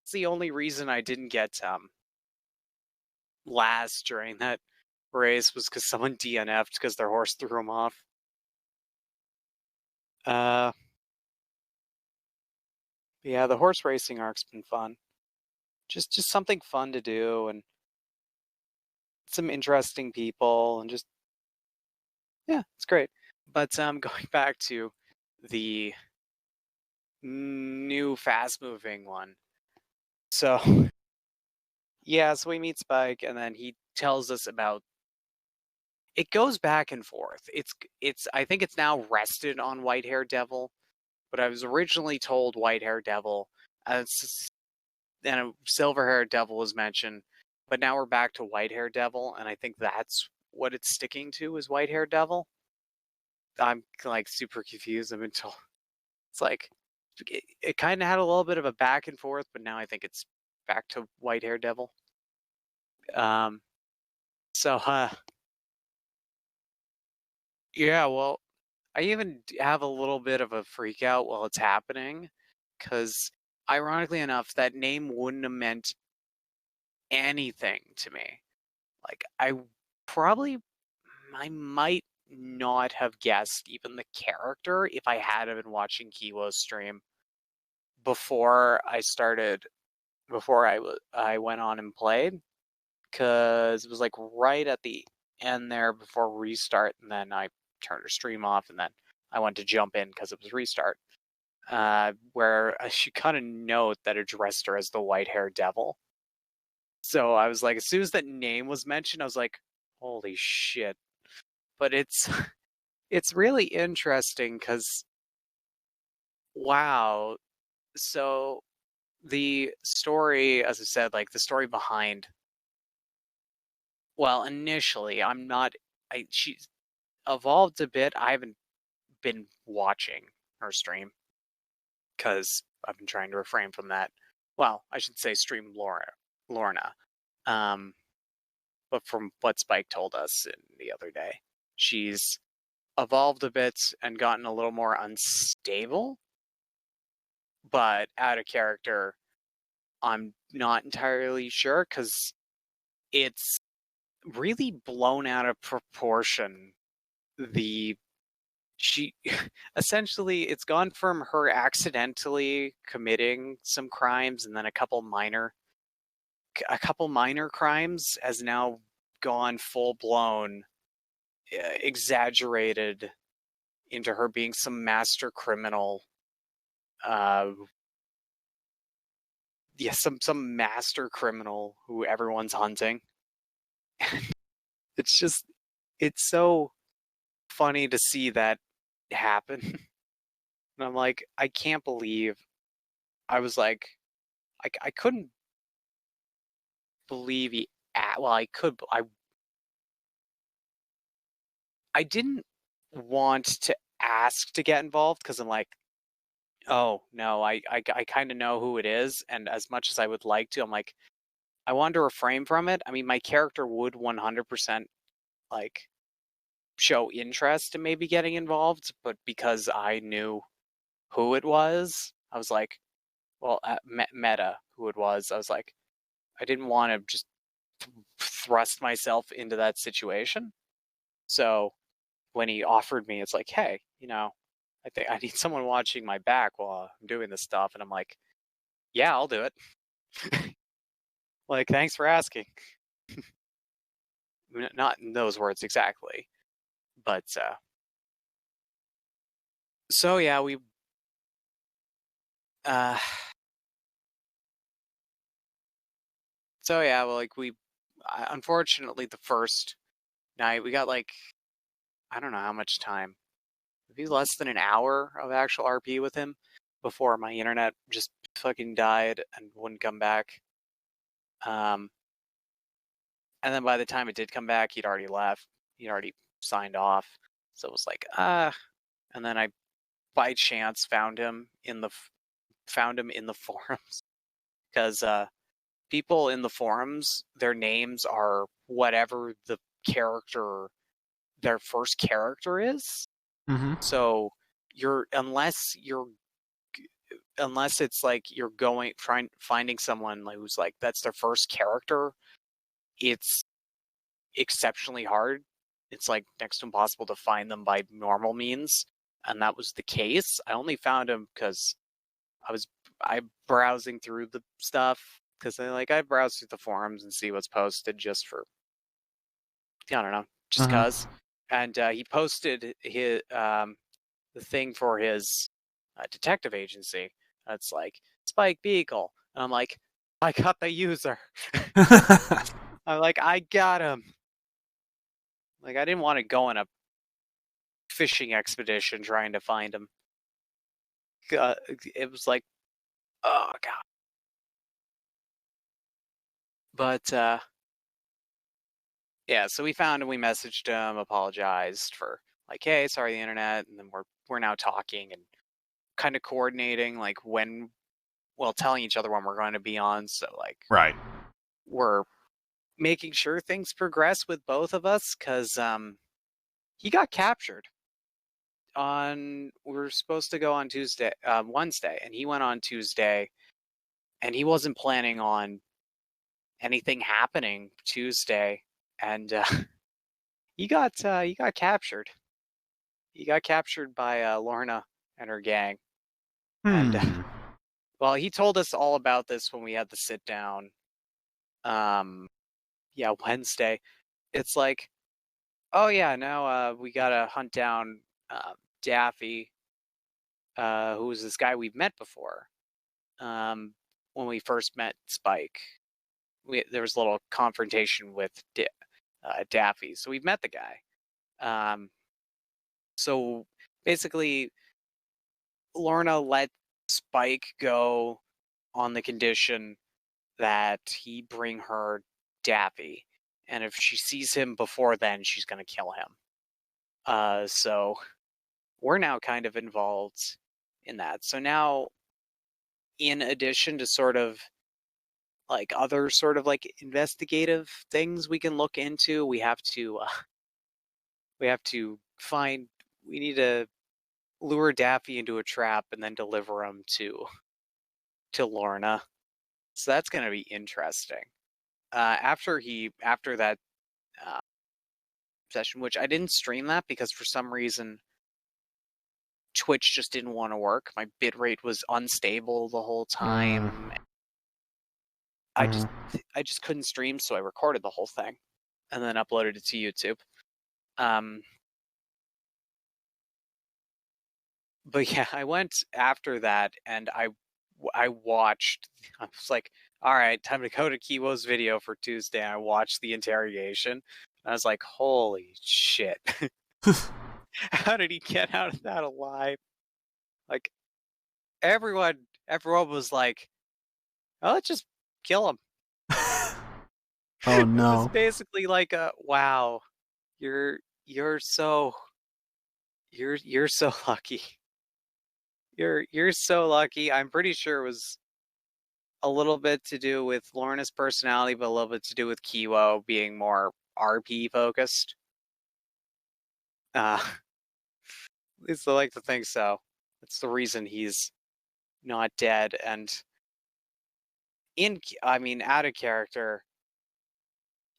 [SPEAKER 4] It's the only reason I didn't get last during that race, was because someone DNF'd because their horse threw him off. Yeah, the horse racing arc's been fun. Just something fun to do, and some interesting people, and just, yeah, it's great. But going back to the new fast-moving one. So yeah, so we meet Spike, and then he tells us about. It goes back and forth. It's I think it's now rested on White-Haired Devil, but I was originally told White-Haired Devil, and a Silver-Haired Devil was mentioned, but now we're back to White-Haired Devil, and I think that's what it's sticking to, is White-Haired Devil. I'm like super confused. I'm until it's like it kind of had a little bit of a back and forth, but now I think it's back to White-Haired Devil. So yeah, well, I even have a little bit of a freak out while it's happening, because ironically enough, that name wouldn't have meant anything to me. Like I might not have guessed even the character if I had been watching Kiwo's stream before I went on and played, because it was like right at the end there before restart, and then I turned her stream off, and then I went to jump in because it was restart, where she kind of note that addressed her as the White-Haired Devil. So I was like, as soon as that name was mentioned, I was like, holy shit. But it's really interesting, because wow. So the story, as I said, like the story behind, well, initially she's evolved a bit. I haven't been watching her stream because I've been trying to refrain from that. well, I should say stream Lorna. But from what Spike told us the other day, she's evolved a bit and gotten a little more unstable. But out of character, I'm not entirely sure because it's really blown out of proportion. She essentially, it's gone from her accidentally committing some crimes and then a couple minor crimes has now gone full blown, exaggerated into her being some master criminal. Some master criminal who everyone's hunting. It's so funny to see that happen. And I'm like, I can't believe. I was like, I couldn't believe I could. I didn't want to ask to get involved because I'm like, oh no, I kind of know who it is, and as much as I would like to, I'm like, I wanted to refrain from it. I mean, my character would 100% like show interest in maybe getting involved, but because I knew who it was, I was like, well, Meta, who it was, I was like, I didn't want to just thrust myself into that situation. So when he offered me, it's like, hey, I think I need someone watching my back while I'm doing this stuff. And I'm like, yeah, I'll do it. Like, thanks for asking. Not in those words exactly. But, so yeah, we, unfortunately, the first night, we got like, I don't know how much time. Maybe less than an hour of actual RP with him before my internet just fucking died and wouldn't come back. And then by the time it did come back, he'd already left. He'd already signed off. So it was like, and then I, by chance, found him in the forums because people in the forums, their names are whatever the character, their first character is.
[SPEAKER 3] Mm-hmm.
[SPEAKER 4] So unless it's like you're finding someone who's like that's their first character, it's exceptionally hard. It's like next to impossible to find them by normal means, and that was the case. I only found him because I browsing through the stuff because I browse through the forums and see what's posted just for, I don't know, just cause. And he posted his the thing for his detective agency. That's like Spike Beagle, and I'm like, I got the user. I'm like, I got him. Like, I didn't want to go on a fishing expedition trying to find him. It was like, oh god. But yeah, so we found him, we messaged him, apologized for like, hey, sorry the internet, and then we're now talking and kind of coordinating like telling each other when we're going to be on. So like,
[SPEAKER 3] right,
[SPEAKER 4] we're making sure things progress with both of us because he got captured we were supposed to go on Wednesday, and he went on Tuesday, and he wasn't planning on anything happening Tuesday, and he got captured. He got captured by Lorna and her gang. And well, he told us all about this when we had the sit down. Wednesday. It's like, oh yeah, now we gotta hunt down Daffy, who was this guy we've met before. When we first met Spike, there was a little confrontation with Daffy, so we've met the guy. So basically, Lorna let Spike go on the condition that he bring her Daffy, and if she sees him before then, she's gonna kill him. So we're now kind of involved in that. So now in addition to sort of like other sort of like investigative things we can look into, we need to lure Daffy into a trap and then deliver him to Lorna. So that's going to be interesting. After that session, which I didn't stream that because for some reason Twitch just didn't want to work. My bitrate was unstable the whole time. I just couldn't stream, so I recorded the whole thing and then uploaded it to YouTube. But yeah, I went after that and I watched. I was like, all right, time to go to Kiwo's video for Tuesday. And I watched the interrogation. And I was like, holy shit. How did he get out of that alive? Like, everyone was like, oh, let's just kill him.
[SPEAKER 3] Oh no.
[SPEAKER 4] It was basically like wow, you're so lucky. You're so lucky. I'm pretty sure it was a little bit to do with Lorna's personality, but a little bit to do with Kiwo being more RP focused. At least I like to think so. That's the reason he's not dead. And out of character,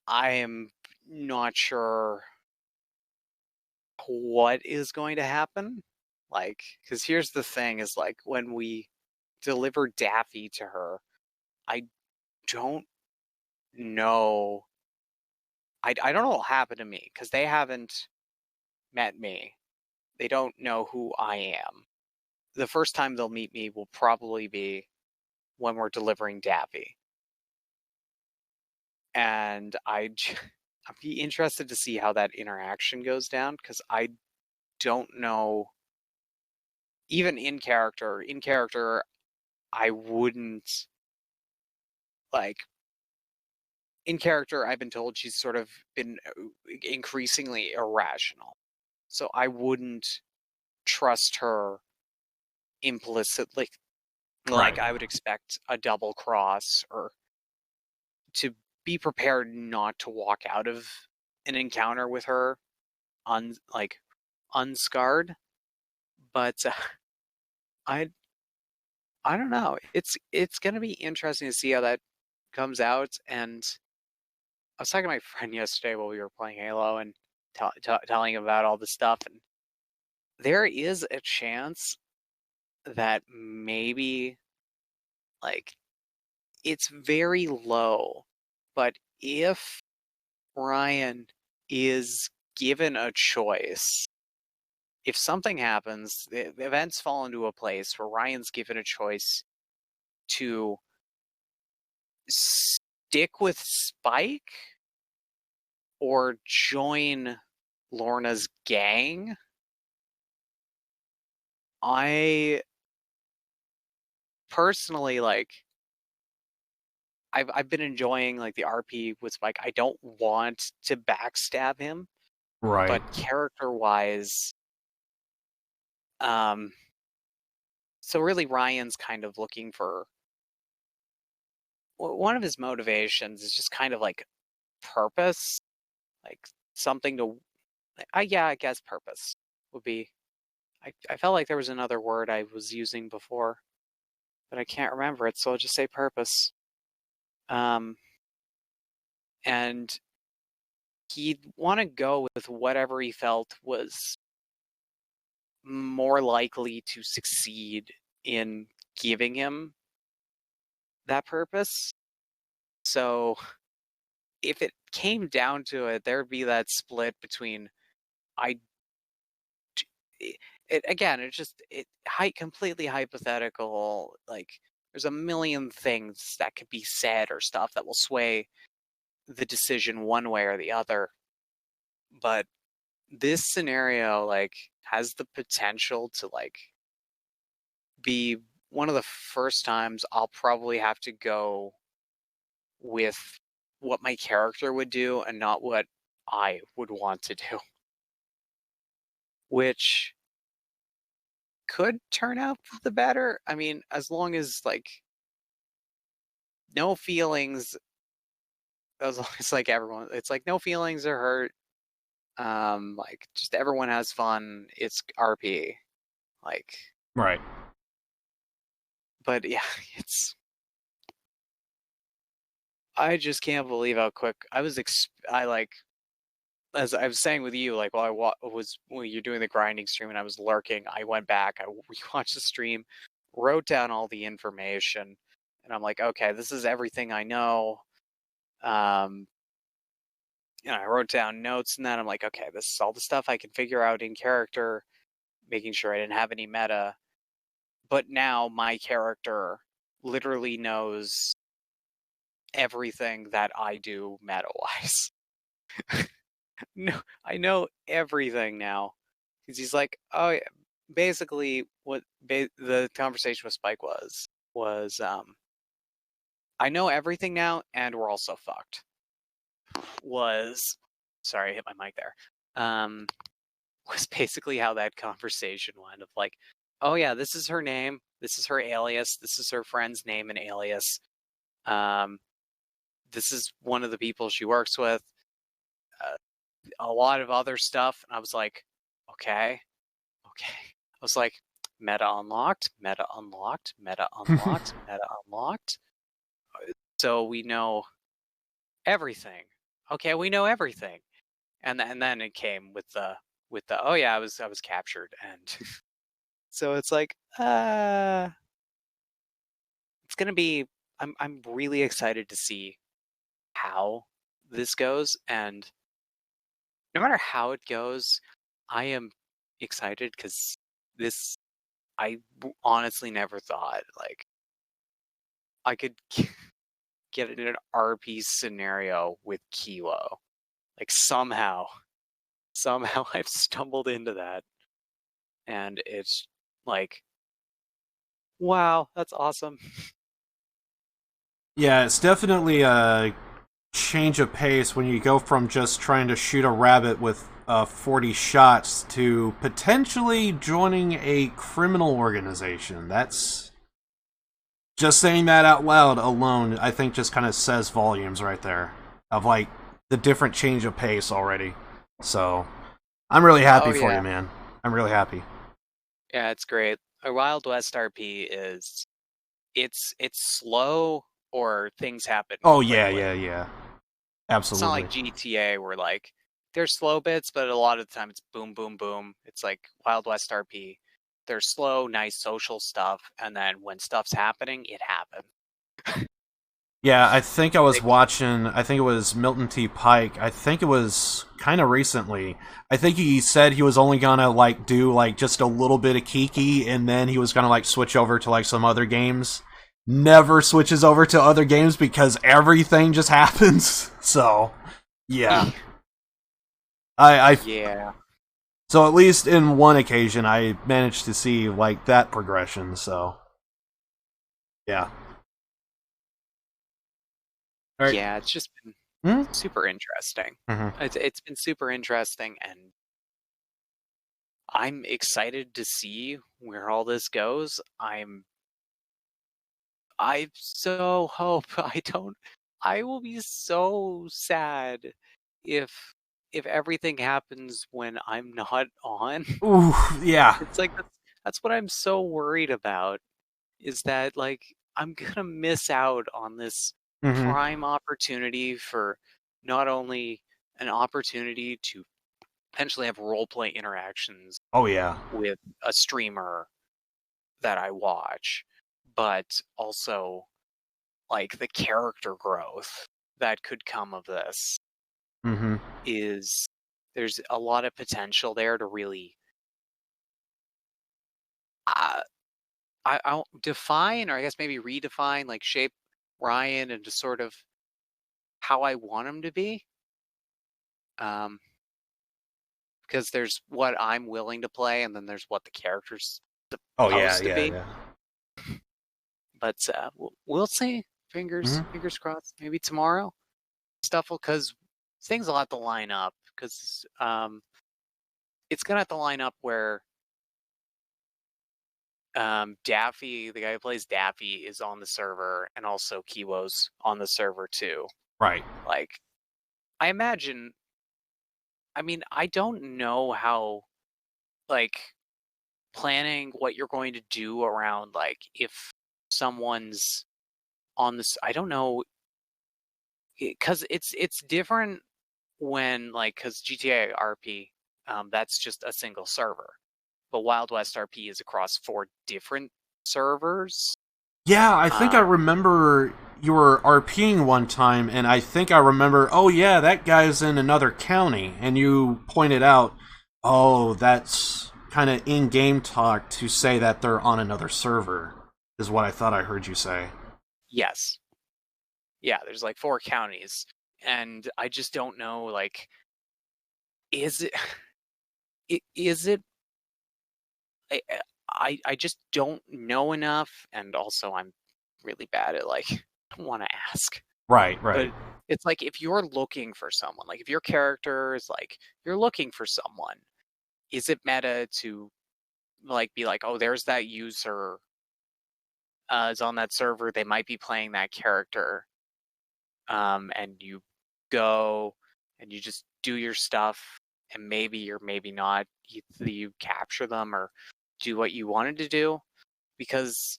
[SPEAKER 4] I am not sure what is going to happen. Like, because here's the thing is like when we deliver Daffy to her, I don't know. I don't know what will happen to me because they haven't met me. They don't know who I am. The first time they'll meet me will probably be when we're delivering Daffy. And I'd be interested to see how that interaction goes down because I don't know. Even in character, I wouldn't like. In character, I've been told she's sort of been increasingly irrational. So I wouldn't trust her implicitly. Like, I would expect a double cross or to be prepared not to walk out of an encounter with her unscarred. But I don't know. It's going to be interesting to see how that comes out. And I was talking to my friend yesterday while we were playing Halo and telling him about all this stuff. And there is a chance that maybe, like, it's very low, but if Ryan is given a choice, if something happens, the events fall into a place where Ryan's given a choice to stick with Spike or join Lorna's gang, I personally I've been enjoying like the RP with Spike. I don't want to backstab him,
[SPEAKER 3] Right.
[SPEAKER 4] but character-wise, so really Ryan's kind of looking for one of his motivations is just kind of like purpose, like something to. I guess purpose would be. I felt like there was another word I was using before, but I can't remember it, so I'll just say purpose. And he'd want to go with whatever he felt was more likely to succeed in giving him that purpose. So if it came down to it, there'd be that split between completely hypothetical. Like, there's a million things that could be said or stuff that will sway the decision one way or the other. But this scenario, like, has the potential to, like, be one of the first times I'll probably have to go with what my character would do and not what I would want to do. Which could turn out for the better. I mean, as long as like no feelings, as long as like everyone, it's like no feelings are hurt. Like just everyone has fun. It's RP, like,
[SPEAKER 3] Right.
[SPEAKER 4] but yeah, I just can't believe how quick I was. I like, as I was saying with you, like while when you're doing the grinding stream and I was lurking, I went back, I rewatched the stream, wrote down all the information, and I'm like, okay, this is everything I know. I wrote down notes and then I'm like, okay, this is all the stuff I can figure out in character, making sure I didn't have any meta. But now my character literally knows everything that I do meta-wise. No, I know everything now. Because he's like, oh, yeah. Basically, what the conversation with Spike was, I know everything now, and we're also fucked. Sorry, I hit my mic there. Was basically how that conversation went of like, oh yeah, this is her name, this is her alias, this is her friend's name and alias. This is one of the people she works with. A lot of other stuff, and I was like, okay. I was like, meta unlocked, meta unlocked, meta unlocked, meta unlocked. So we know everything. Okay, we know everything. And then it came with the oh yeah, I was captured, and so it's like it's gonna be. I'm really excited to see how this goes, and no matter how it goes, I am excited because I honestly never thought like I could get in an RP scenario with Kilo. Like somehow I've stumbled into that, and it's like, wow, that's awesome.
[SPEAKER 3] Yeah, it's definitely a change of pace when you go from just trying to shoot a rabbit with 40 shots to potentially joining a criminal organization. That's just saying that out loud alone, I think, just kind of says volumes right there of like the different change of pace already. So I'm really happy for you, man. I'm really happy.
[SPEAKER 4] Yeah, it's great. A Wild West RP is it's slow or things happen.
[SPEAKER 3] Oh
[SPEAKER 4] quickly.
[SPEAKER 3] yeah. Absolutely.
[SPEAKER 4] It's not like GTA where like there's slow bits, but a lot of the time it's boom, boom, boom. It's like Wild West RP. There's slow, nice social stuff, and then when stuff's happening, it happens.
[SPEAKER 3] Yeah, I think I was watching, I think it was Milton T. Pike. I think it was kind of recently. I think he said he was only gonna like do like just a little bit of Kiki, and then he was gonna like switch over to like some other games. Never switches over to other games because everything just happens. So, yeah.
[SPEAKER 4] Yeah.
[SPEAKER 3] So at least in one occasion, I managed to see like that progression. So, yeah.
[SPEAKER 4] Right. Yeah, it's just been super interesting.
[SPEAKER 3] Mm-hmm.
[SPEAKER 4] It's been super interesting, and I'm excited to see where all this goes. I so hope I will be so sad if everything happens when I'm not on.
[SPEAKER 3] Ooh, yeah.
[SPEAKER 4] It's like that's what I'm so worried about, is that like I'm gonna miss out on this prime opportunity for not only an opportunity to potentially have roleplay interactions.
[SPEAKER 3] Oh yeah.
[SPEAKER 4] With a streamer that I watch, but also like the character growth that could come of this. Is there's a lot of potential there to really I'll define, or I guess maybe redefine, like shape Ryan into sort of how I want him to be. Because there's what I'm willing to play, and then there's what the character's supposed to be.
[SPEAKER 3] Yeah.
[SPEAKER 4] But we'll see. Fingers crossed. Maybe tomorrow stuff will, because things will have to line up. Because it's gonna have to line up where Daffy, the guy who plays Daffy, is on the server, and also Kiwo's on the server too.
[SPEAKER 3] Right.
[SPEAKER 4] Like, I imagine. I mean, I don't know how, like, planning what you're going to do around, like, if someone's on this. I don't know, because it's different when, like, because GTA RP, that's just a single server, but Wild West RP is across 4 different servers.
[SPEAKER 3] Yeah, I think I remember you were RPing one time, and I think I remember, oh yeah, that guy's in another county, and you pointed out, oh, that's kind of in-game talk to say that they're on another server, is what I thought I heard you say.
[SPEAKER 4] Yes. Yeah, there's like 4 counties, and I just don't know, like, is it... I just don't know enough, and also I'm really bad at, like, I don't want to ask.
[SPEAKER 3] Right.
[SPEAKER 4] But it's like, if you're looking for someone, like, if your character is, like, you're looking for someone, is it meta to, like, be like, oh, there's that user is on that server, they might be playing that character, and you go and you just do your stuff, and maybe or maybe not, either you capture them or do what you wanted to do, because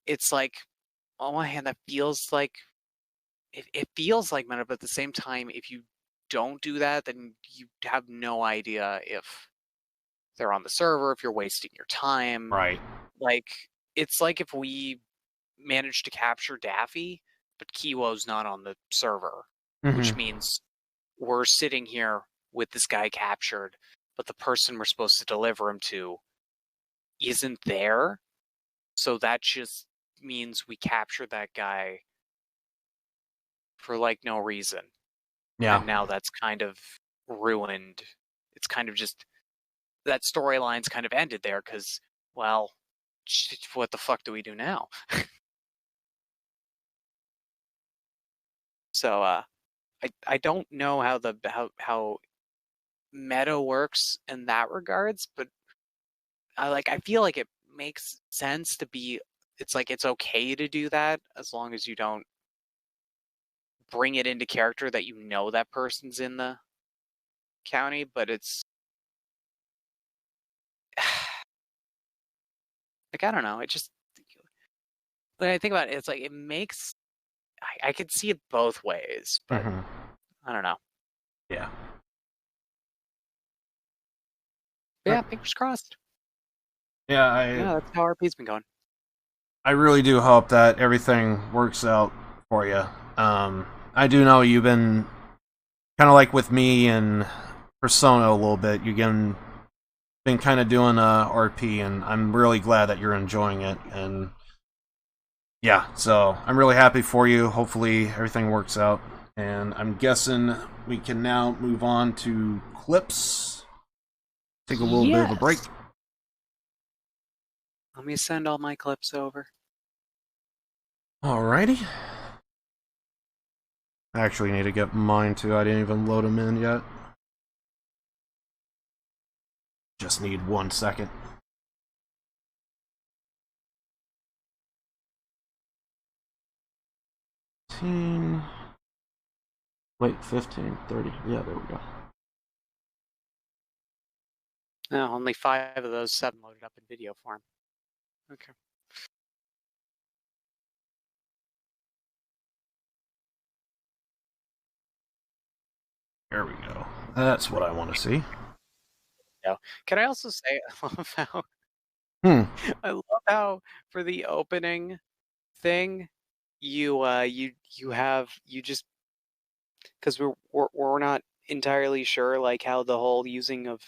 [SPEAKER 4] it's like, on one hand, that feels like it feels like meta, but at the same time, if you don't do that, then you have no idea if they're on the server, if you're wasting your time.
[SPEAKER 3] Right.
[SPEAKER 4] Like, it's like if we managed to capture Daffy, but Kiwo's not on the server, which means we're sitting here with this guy captured, but the person we're supposed to deliver him to isn't there. So that just means we captured that guy for, like, no reason.
[SPEAKER 3] Yeah.
[SPEAKER 4] And now that's kind of ruined. It's kind of just, that storyline's kind of ended there, because, well, what the fuck do we do now? So I don't know how meta works in that regards, but I feel like it makes sense to be, it's like, it's okay to do that as long as you don't bring it into character that you know that person's in the county, but it's like, I don't know, it just, when I think about it, it's like, it makes, I could see it both ways, but I don't know.
[SPEAKER 3] Yeah.
[SPEAKER 4] Yeah, fingers crossed.
[SPEAKER 3] Yeah,
[SPEAKER 4] that's how RP's been going.
[SPEAKER 3] I really do hope that everything works out for you. I do know you've been kind of like with me and Persona a little bit. You've been kind of doing RP, and I'm really glad that you're enjoying it. And yeah, so I'm really happy for you. Hopefully everything works out. And I'm guessing we can now move on to clips. Take a little bit of a break.
[SPEAKER 4] Let me send all my clips over.
[SPEAKER 3] Alrighty. I actually need to get mine too. I didn't even load them in yet. Just need 1 second. Wait, 15, 30. Yeah, there we go.
[SPEAKER 4] No, only 5 of those 7 loaded up in video form. Okay.
[SPEAKER 3] There we go. That's what I want to see.
[SPEAKER 4] Yeah. Can I also say, I love how I love how for the opening thing, you just, because we're not entirely sure, like, how the whole using of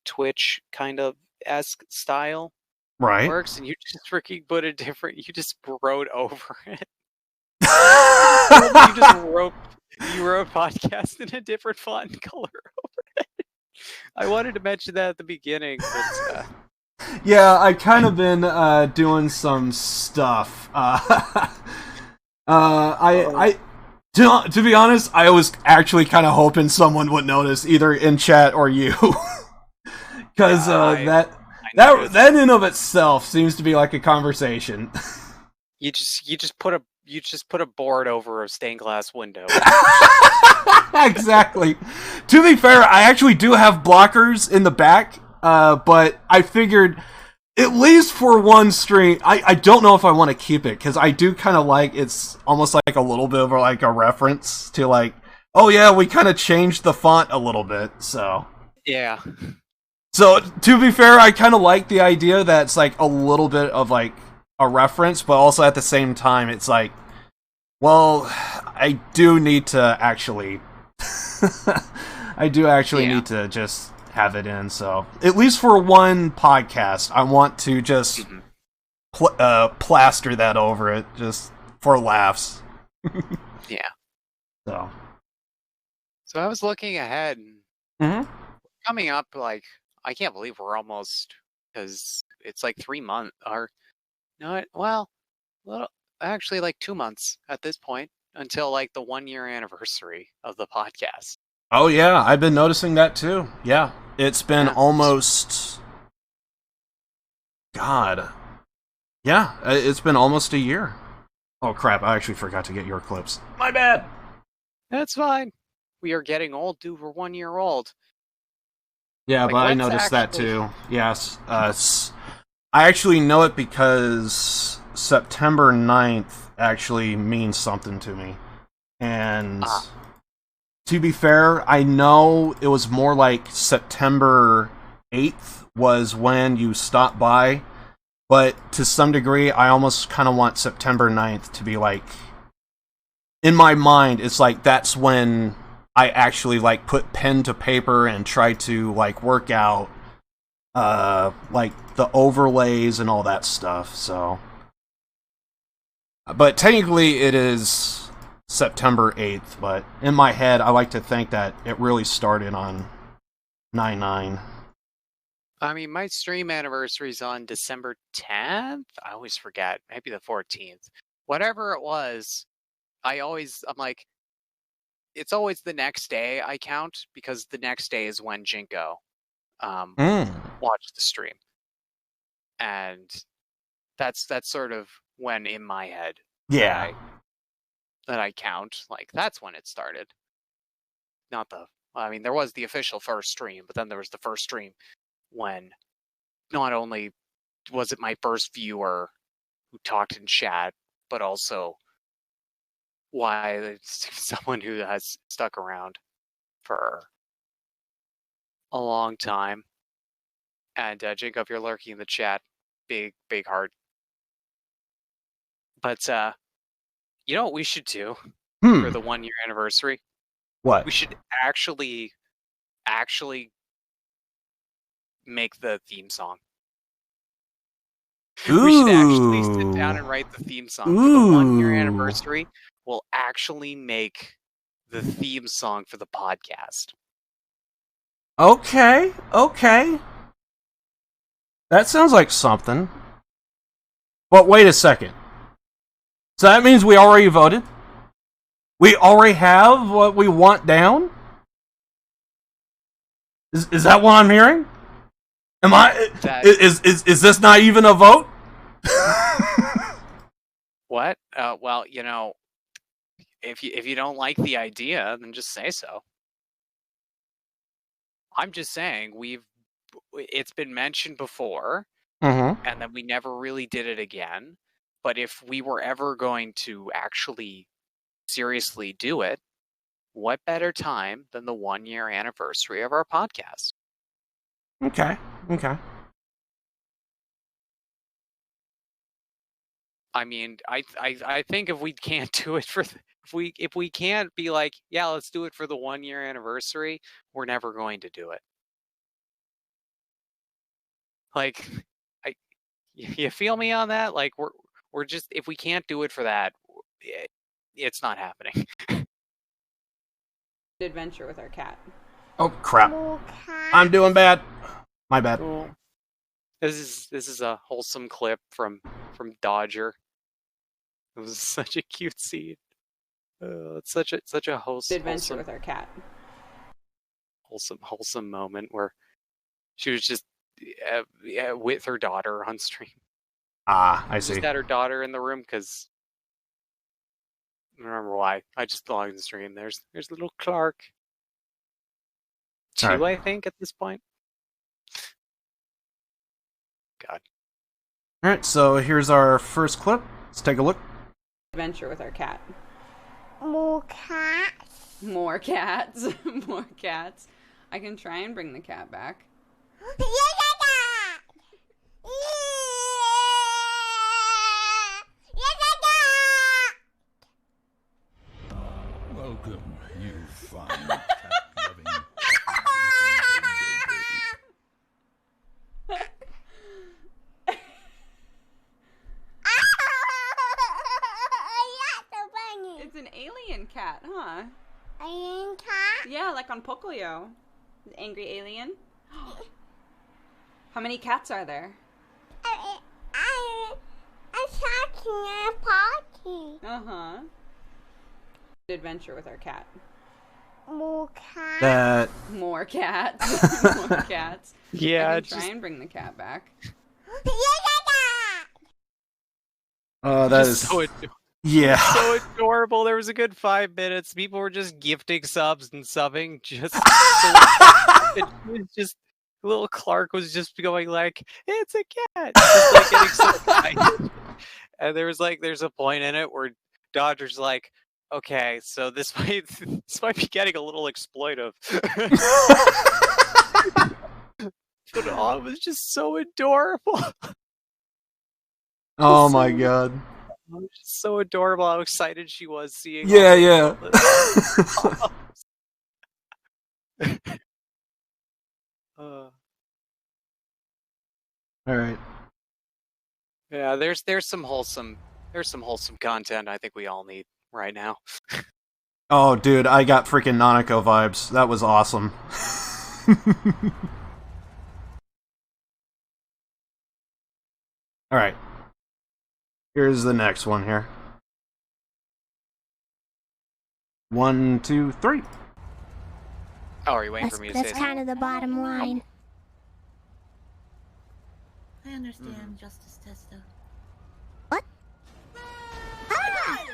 [SPEAKER 4] Twitch kind of esque style works, and you just freaking put a different, you just wrote over it. You wrote podcast in a different font and color over it. I wanted to mention that at the beginning, but
[SPEAKER 3] yeah, I kind of been doing some stuff. To be honest, I was actually kind of hoping someone would notice, either in chat or you, because
[SPEAKER 4] I
[SPEAKER 3] That in of itself seems to be like a conversation.
[SPEAKER 4] You just put a board over a stained glass window.
[SPEAKER 3] Exactly. To be fair, I actually do have blockers in the back, but I figured, at least for one stream, I don't know if I want to keep it, because I do kind of like, it's almost like a little bit of like a reference to like, oh yeah, we kind of changed the font a little bit, so.
[SPEAKER 4] Yeah.
[SPEAKER 3] So, to be fair, I kind of like the idea that it's like a little bit of like a reference, but also at the same time, it's like, well, I do need to actually... need to just have it in, so... At least for one podcast, I want to just plaster that over it, just for laughs.
[SPEAKER 4] Yeah.
[SPEAKER 3] So
[SPEAKER 4] I was looking ahead, and coming up, like, I can't believe we're almost... Because it's like 3 months, or... No, well, actually like 2 months at this point, until like the 1 year anniversary of the podcast.
[SPEAKER 3] Oh yeah, I've been noticing that too. Yeah, it's been almost... God. Yeah, it's been almost a year. Oh crap, I actually forgot to get your clips. My bad!
[SPEAKER 4] That's fine. We are getting old, dude. We're 1 year old.
[SPEAKER 3] Yeah, but I noticed that too. Yes. I actually know it because September 9th actually means something to me. And to be fair, I know it was more like September 8th was when you stopped by. But to some degree, I almost kind of want September 9th to be like... In my mind, it's like that's when I actually like put pen to paper and try to like work out like the overlays and all that stuff, so. But technically it is September 8th, but in my head I like to think that it really started on 9/9.
[SPEAKER 4] I mean, my stream anniversary's on December 10th? I always forget. Maybe the 14th. Whatever it was, I'm like, it's always the next day I count, because the next day is when Jinko watched the stream. And that's sort of when in my head that I count, like that's when it started. There was the official first stream, but then there was the first stream when not only was it my first viewer who talked in chat, but also why someone who has stuck around for a long time. And Jacob, if you're lurking in the chat, big heart. But you know what we should do for the 1 year anniversary?
[SPEAKER 3] What?
[SPEAKER 4] We should actually make the theme song.
[SPEAKER 3] Ooh.
[SPEAKER 4] We should actually sit down and write the theme song for the 1 year anniversary. We'll actually make the theme song for the podcast.
[SPEAKER 3] Okay. That sounds like something. But wait a second. So that means we already voted? We already have what we want down? Is that what I'm hearing? Is this not even a vote?
[SPEAKER 4] What? Well, you know, if you don't like the idea, then just say so. I'm just saying it's been mentioned before, and then we never really did it again. But if we were ever going to actually seriously do it, what better time than the 1 year anniversary of our podcast?
[SPEAKER 3] Okay.
[SPEAKER 4] I mean, I think if we can't do it if we can't be like, yeah, let's do it for the 1 year anniversary, we're never going to do it. Like, you feel me on that? Like, we're just, if we can't do it for that, it's not happening.
[SPEAKER 5] Adventure with our cat.
[SPEAKER 3] Oh crap! I'm doing bad. My bad.
[SPEAKER 4] This is a wholesome clip from Dodger. It was such a cute scene. It's such a
[SPEAKER 5] Adventure with our cat.
[SPEAKER 4] Wholesome moment where she was just with her daughter on stream.
[SPEAKER 3] Ah, I see.
[SPEAKER 4] Just had her daughter in the room because I don't remember why. I just logged the stream. There's little Clark. 2,
[SPEAKER 3] Alright.
[SPEAKER 4] I think, at this point. God.
[SPEAKER 3] Alright, so here's our first clip. Let's take a look.
[SPEAKER 5] Adventure with our cat.
[SPEAKER 6] More cats.
[SPEAKER 5] More cats. More cats. I can try and bring the cat back.
[SPEAKER 7] Welcome, you fine cat-loving,
[SPEAKER 5] It's an alien cat, huh?
[SPEAKER 6] Alien cat?
[SPEAKER 5] Yeah, like on Pocoyo. The angry alien. How many cats are there?
[SPEAKER 6] I'm talking at a party.
[SPEAKER 5] Uh-huh. Adventure with our cat.
[SPEAKER 6] More cats.
[SPEAKER 3] That
[SPEAKER 5] More cats. More cats.
[SPEAKER 4] Yeah,
[SPEAKER 5] I can
[SPEAKER 4] it's
[SPEAKER 5] try
[SPEAKER 4] just,
[SPEAKER 5] and bring the cat back.
[SPEAKER 3] that
[SPEAKER 4] just
[SPEAKER 3] is
[SPEAKER 4] so,
[SPEAKER 3] yeah.
[SPEAKER 4] so adorable. There was a good 5 minutes. People were just gifting subs and subbing. Just, it was just little Clark was just going like, "It's a cat," just like getting so excited. And there's a point in it where Dodger's like, "Okay, so this might be getting a little exploitive." But oh, it was just so adorable.
[SPEAKER 3] Oh my god.
[SPEAKER 4] It was just so adorable how excited she was seeing.
[SPEAKER 3] Yeah, yeah. Alright.
[SPEAKER 4] Yeah, there's some wholesome content I think we all need right now.
[SPEAKER 3] Oh, dude, I got freaking Nanako vibes. That was awesome. Alright. Here's the next one here. 1, 2, 3.
[SPEAKER 4] Oh, are you waiting for me to say
[SPEAKER 6] That's kind of the bottom line.
[SPEAKER 8] I understand, Justice Testo.
[SPEAKER 6] What? Ah!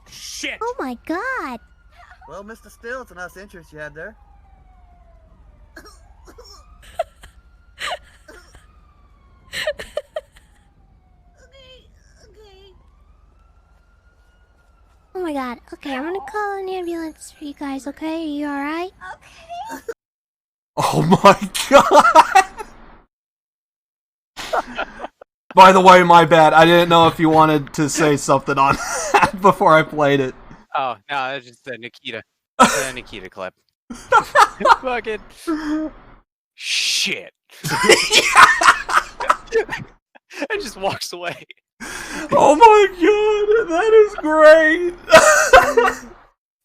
[SPEAKER 9] Shit!
[SPEAKER 6] Oh my god!
[SPEAKER 10] Well, Mr. Still, it's a nice interest you had there.
[SPEAKER 8] Okay.
[SPEAKER 6] Oh my god. Okay, I'm gonna call an ambulance for you guys, okay? Are you alright?
[SPEAKER 8] Okay.
[SPEAKER 3] Oh my god! By the way, my bad. I didn't know if you wanted to say something on that before I played it.
[SPEAKER 4] Oh, no, it's just the Nikita clip. Fucking shit. And just walks away.
[SPEAKER 3] Oh my god, that is great!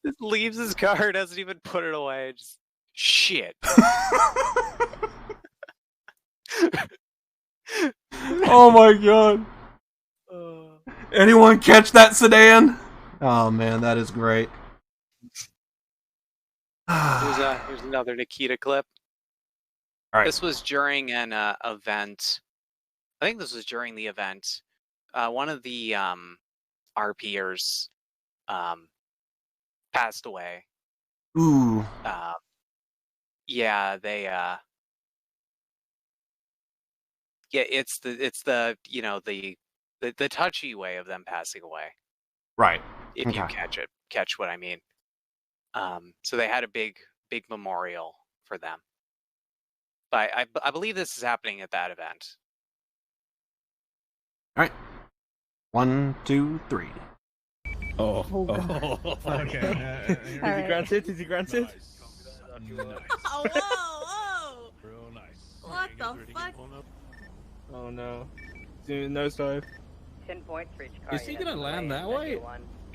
[SPEAKER 4] Just leaves his car, doesn't even put it away. Just shit.
[SPEAKER 3] Oh my god. Anyone catch that sedan? Oh man, that is great.
[SPEAKER 4] Here's another Nikita clip.
[SPEAKER 3] All right.
[SPEAKER 4] This was during an event. I think this was during the event. One of the RPers passed away.
[SPEAKER 3] Ooh.
[SPEAKER 4] Yeah, they yeah, it's the you know the touchy way of them passing away.
[SPEAKER 3] Right.
[SPEAKER 4] If you catch what I mean. So they had a big memorial for them. But I believe this is happening at that event.
[SPEAKER 3] All right. 1, 2, 3.
[SPEAKER 7] Oh,
[SPEAKER 10] Okay. Easy granted, easy granted.
[SPEAKER 7] Nice.
[SPEAKER 8] Oh, whoa, whoa!
[SPEAKER 7] Real nice.
[SPEAKER 8] What the fuck?
[SPEAKER 10] Oh no. Nose dive.
[SPEAKER 11] 10 points for each car.
[SPEAKER 7] Is he gonna land that way?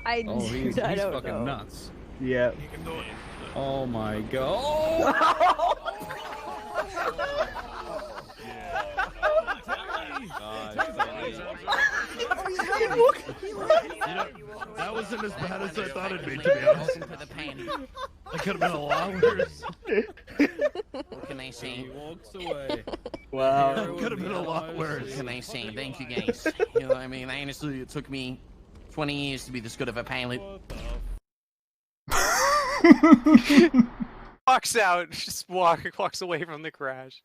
[SPEAKER 11] I
[SPEAKER 7] Oh, he's
[SPEAKER 11] I don't
[SPEAKER 7] fucking
[SPEAKER 11] know.
[SPEAKER 7] nuts.
[SPEAKER 10] Yeah.
[SPEAKER 7] You can do it. Oh my god.
[SPEAKER 9] That wasn't as bad as I thought it'd be, to be honest.
[SPEAKER 1] For the pain.
[SPEAKER 9] It could have been a lot worse.
[SPEAKER 1] What can I say?
[SPEAKER 7] He walks away.
[SPEAKER 10] Wow.
[SPEAKER 9] Could have been a lot worse.
[SPEAKER 1] What can I say? Thank you, guys. You know what I mean? Honestly, it took me 20 years to be this good of a pilot.
[SPEAKER 4] Walks out, just walks away from the crash.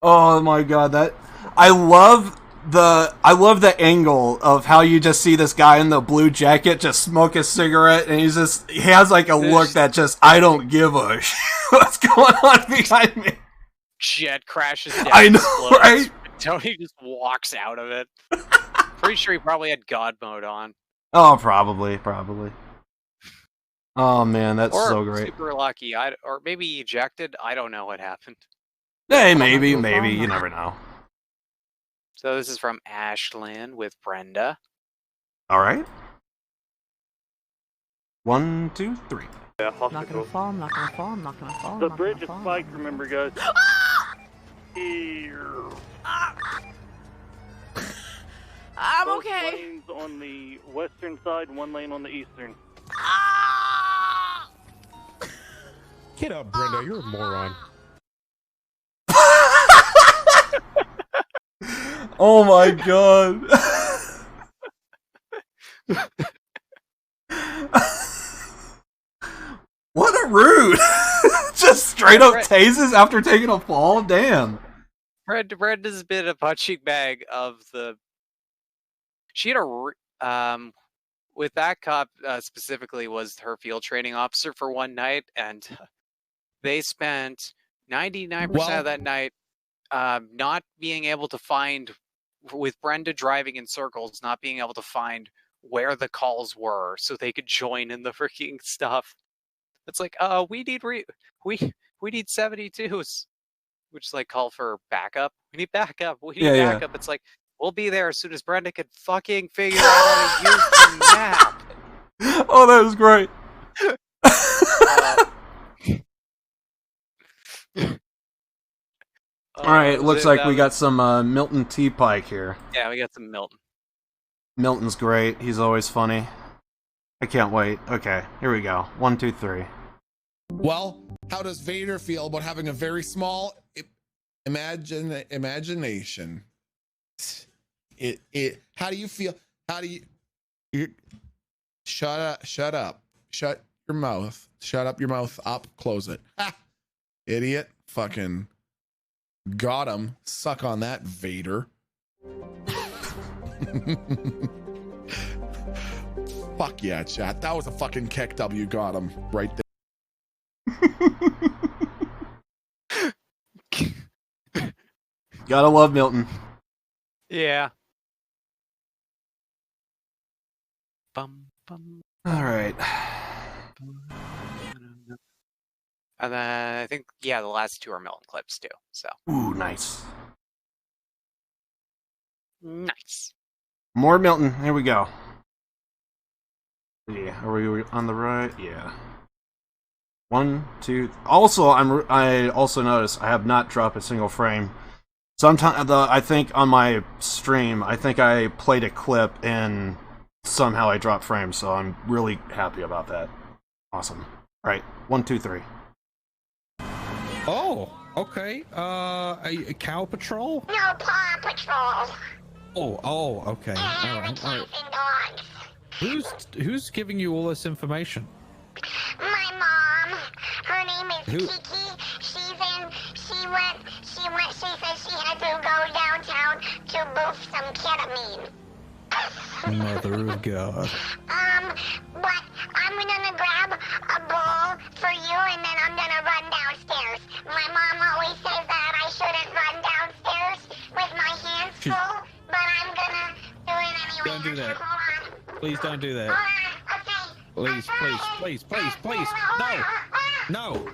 [SPEAKER 3] Oh my god, I love the angle of how you just see this guy in the blue jacket just smoke a cigarette, and he has like a look that just, I don't give a shit what's going on behind me.
[SPEAKER 4] Jet crashes down.
[SPEAKER 3] I know,
[SPEAKER 4] explodes.
[SPEAKER 3] right?
[SPEAKER 4] Tony just walks out of it. Pretty sure he probably had God mode on.
[SPEAKER 3] Oh, probably. Oh man, that's
[SPEAKER 4] Or
[SPEAKER 3] so great.
[SPEAKER 4] super lucky. Or maybe he ejected. I don't know what happened.
[SPEAKER 3] Hey, maybe, you never know.
[SPEAKER 4] So this is from Ashland with Brenda.
[SPEAKER 3] All right. 1, 2, 3.
[SPEAKER 12] Yeah, not gonna fall, I'm not gonna fall, I'm not gonna fall.
[SPEAKER 13] The bridge is spiked, remember, guys. Here.
[SPEAKER 8] I'm
[SPEAKER 13] Both
[SPEAKER 8] okay.
[SPEAKER 13] lanes on the western side, 1 lane on the eastern.
[SPEAKER 9] Get up, Brenda. You're a moron.
[SPEAKER 3] Oh my god. What a rude. Just straight up tases after taking a fall? Damn.
[SPEAKER 4] Brenda's been a punching bag of the... She had with that cop specifically was her field training officer for one night, and they spent 99% of that night not being able to find, with Brenda driving in circles, not being able to find where the calls were so they could join in the freaking stuff. It's like, we need 72s, which is like call for backup. We need backup. We need backup. It's like, we'll be there as soon as Brenda could fucking figure out how to use the map.
[SPEAKER 3] Oh, that was great. Alright, looks like we got some Milton T. Pike here.
[SPEAKER 4] Yeah, we got some Milton.
[SPEAKER 3] Milton's great. He's always funny. I can't wait. Okay, here we go. 1, 2, 3.
[SPEAKER 14] Well, how does Vader feel about having a very small imagination? How do you feel? How do you shut up. Shut your mouth. Shut up your mouth up. Close it. Ha! Idiot. Fucking got him. Suck on that, Vader. Fuck yeah, chat. That was a fucking kick W. Got him right there.
[SPEAKER 3] Gotta love Milton.
[SPEAKER 4] Yeah.
[SPEAKER 3] Alright.
[SPEAKER 4] And then I think, the last two are Milton clips too. So.
[SPEAKER 3] Ooh, nice.
[SPEAKER 4] Nice.
[SPEAKER 3] More Milton. Here we go. Yeah, are we on the right? Yeah. 1, 2. Also, I also noticed I have not dropped a single frame. Sometimes I think on my stream, I think I played a clip and somehow I dropped frames, so I'm really happy about that. Awesome. All right, 1, 2, 3.
[SPEAKER 7] Oh, okay. A Cow Patrol?
[SPEAKER 6] No, Paw Patrol.
[SPEAKER 7] Oh, okay. All right. Who's giving you all this information?
[SPEAKER 6] My mom. Her name is Kiki. She said she had to go downtown to boof some ketamine.
[SPEAKER 7] Mother of God.
[SPEAKER 6] But I'm gonna grab a bowl for you and then I'm gonna run downstairs. My mom always says that I shouldn't run downstairs with my hands full, but I'm gonna do it anyway.
[SPEAKER 7] Don't do that.
[SPEAKER 6] Hold on.
[SPEAKER 7] Please don't do that.
[SPEAKER 6] Hold on. Okay.
[SPEAKER 7] Please. No.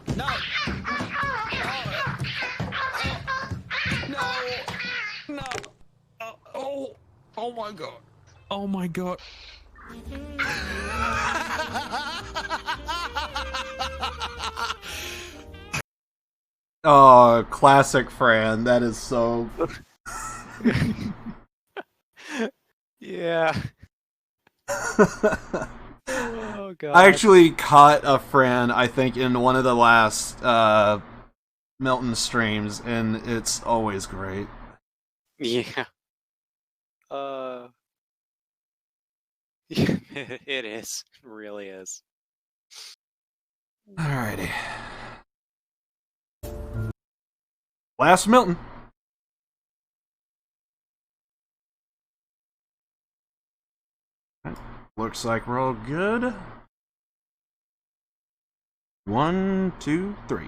[SPEAKER 7] Oh my God. Oh my God.
[SPEAKER 3] Oh, classic Fran. That is so...
[SPEAKER 4] Yeah. Oh God.
[SPEAKER 3] I actually caught a Fran, I think, in one of the last Milton streams, and it's always great.
[SPEAKER 4] Yeah. It is. It really is.
[SPEAKER 3] Alrighty. Last Milton. Looks like we're all good. 1, 2, 3.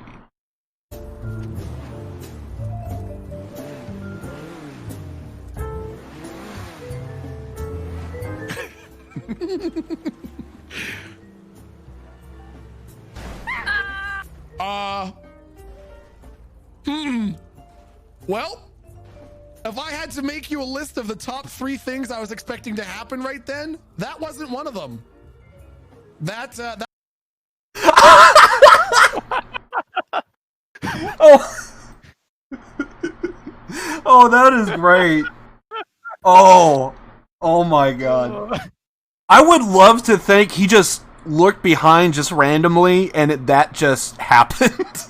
[SPEAKER 14] Well, if I had to make you a list of the top 3 things I was expecting to happen right then, that wasn't one of them.
[SPEAKER 3] Oh. Oh, that is great. Oh my god. I would love to think he just looked behind just randomly and that just happened.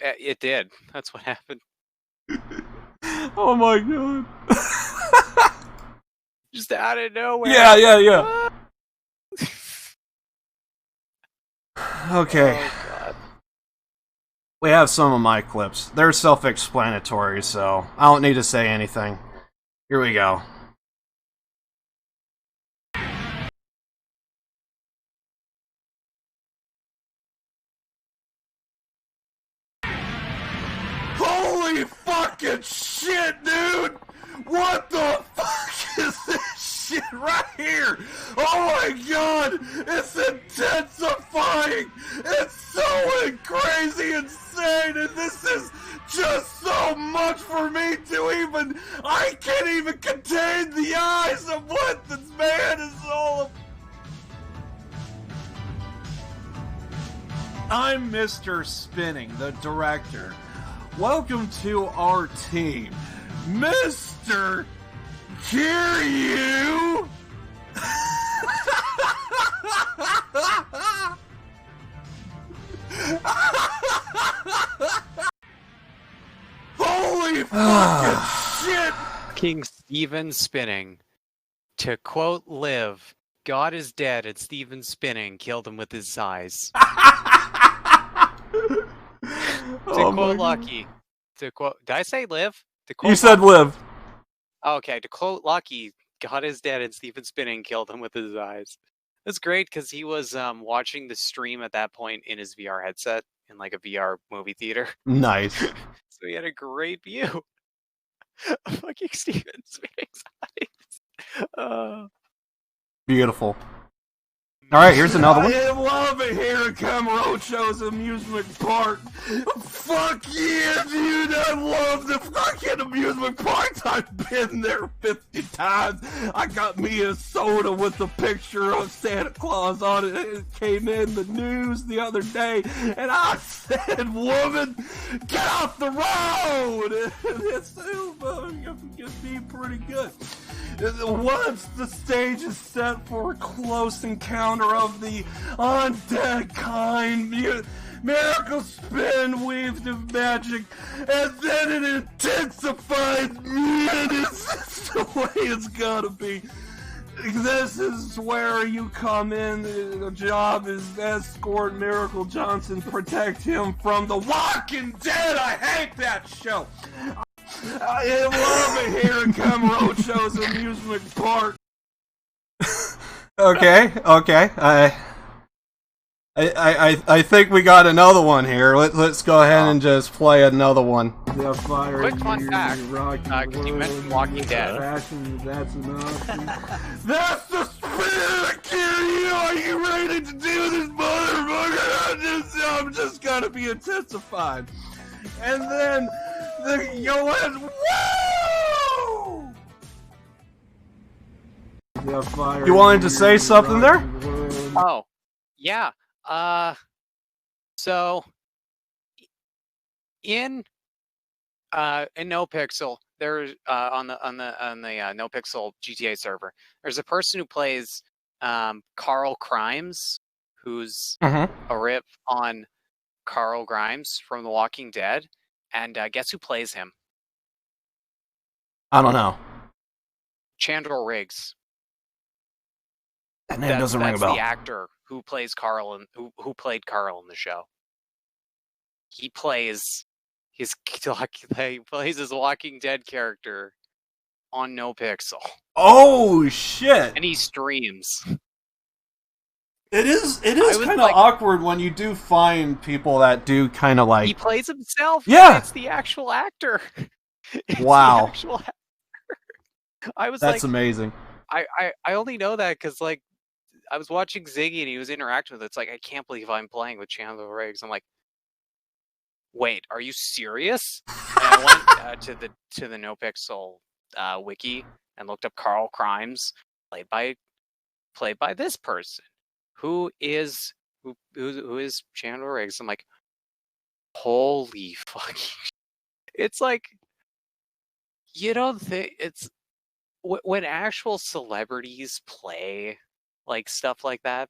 [SPEAKER 4] It did. That's what happened.
[SPEAKER 3] Oh my god.
[SPEAKER 4] Just out of nowhere.
[SPEAKER 3] Yeah. Okay.
[SPEAKER 4] Oh, God.
[SPEAKER 3] We have some of my clips. They're self-explanatory, so I don't need to say anything. Here we go. Holy fucking shit, dude! What the fuck is this shit right here? Oh my god! It's intensifying! It's so crazy insane, and this is just so much for me to even... I can't even contain the eyes of what this man is all about. I'm Mr. Spinning, the director. Welcome to our team, Mr. Kiryu! Holy fucking shit!
[SPEAKER 4] King Steven Spinning. To quote Liv, God is dead and Steven Spinning killed him with his eyes. To quote Lucky. To quote, did I say Liv? To quote
[SPEAKER 3] You said
[SPEAKER 4] Lucky,
[SPEAKER 3] Liv.
[SPEAKER 4] Okay, to quote Lucky, God is dead and Steven Spinning killed him with his eyes. That's great because he was watching the stream at that point in his VR headset in like a VR movie theater.
[SPEAKER 3] Nice.
[SPEAKER 4] So he had a great view of fucking Steven Spinning's eyes.
[SPEAKER 3] Beautiful. Alright, here's another one.
[SPEAKER 15] I love it here at Kamurocho's amusement park. Fuck yeah, dude. I love the fucking amusement parks. I've been there 50 times. I got me a soda with a picture of Santa Claus on it. It came in the news the other day, and I said, woman, get off the road. And it's gonna be pretty good. Once the stage is set for a close encounter of the undead kind, miracle spin, weaved of magic, and then it intensifies. It's the way it's gotta be. This is where you come in. The job is escort Miracle Johnson, protect him from the Walking Dead. I hate that show. I love it here at Kamurocho's amusement park.
[SPEAKER 3] Okay. I think we got another one here. Let's go ahead and just play another one.
[SPEAKER 4] Quick fun fact, because you mentioned Walking Dead.
[SPEAKER 15] That's enough. That's the spirit of Kiryu! Are you ready to do this, motherfucker? I'm just gonna be intensified. And then the Yoan. Woo!
[SPEAKER 3] You wanted to say something there?
[SPEAKER 4] Oh, yeah. So in NoPixel, there's on the NoPixel GTA server, there's a person who plays Carl Crimes, who's a rip on Carl Grimes from The Walking Dead, and guess who plays him?
[SPEAKER 3] I don't know.
[SPEAKER 4] Chandler Riggs.
[SPEAKER 3] That name doesn't ring a bell.
[SPEAKER 4] That's the actor who plays Carl and who played Carl in the show. He plays he plays his Walking Dead character on NoPixel.
[SPEAKER 3] Oh shit!
[SPEAKER 4] And he streams.
[SPEAKER 3] It is kind of awkward when you do find people that do kind of like...
[SPEAKER 4] He plays himself.
[SPEAKER 3] Yeah!
[SPEAKER 4] It's the actual actor.
[SPEAKER 3] Wow.
[SPEAKER 4] The actual actor. I was
[SPEAKER 3] That's amazing.
[SPEAKER 4] I only know that because, like, I was watching Ziggy and he was interacting with it. It's like, I can't believe I'm playing with Chandler Riggs. I'm like, wait, are you serious? And I went to the NoPixel wiki and looked up Carl Grimes, played by this person. Who is Chandler Riggs? I'm like, holy fucking! It's like, you don't think it's when actual celebrities play like stuff like that.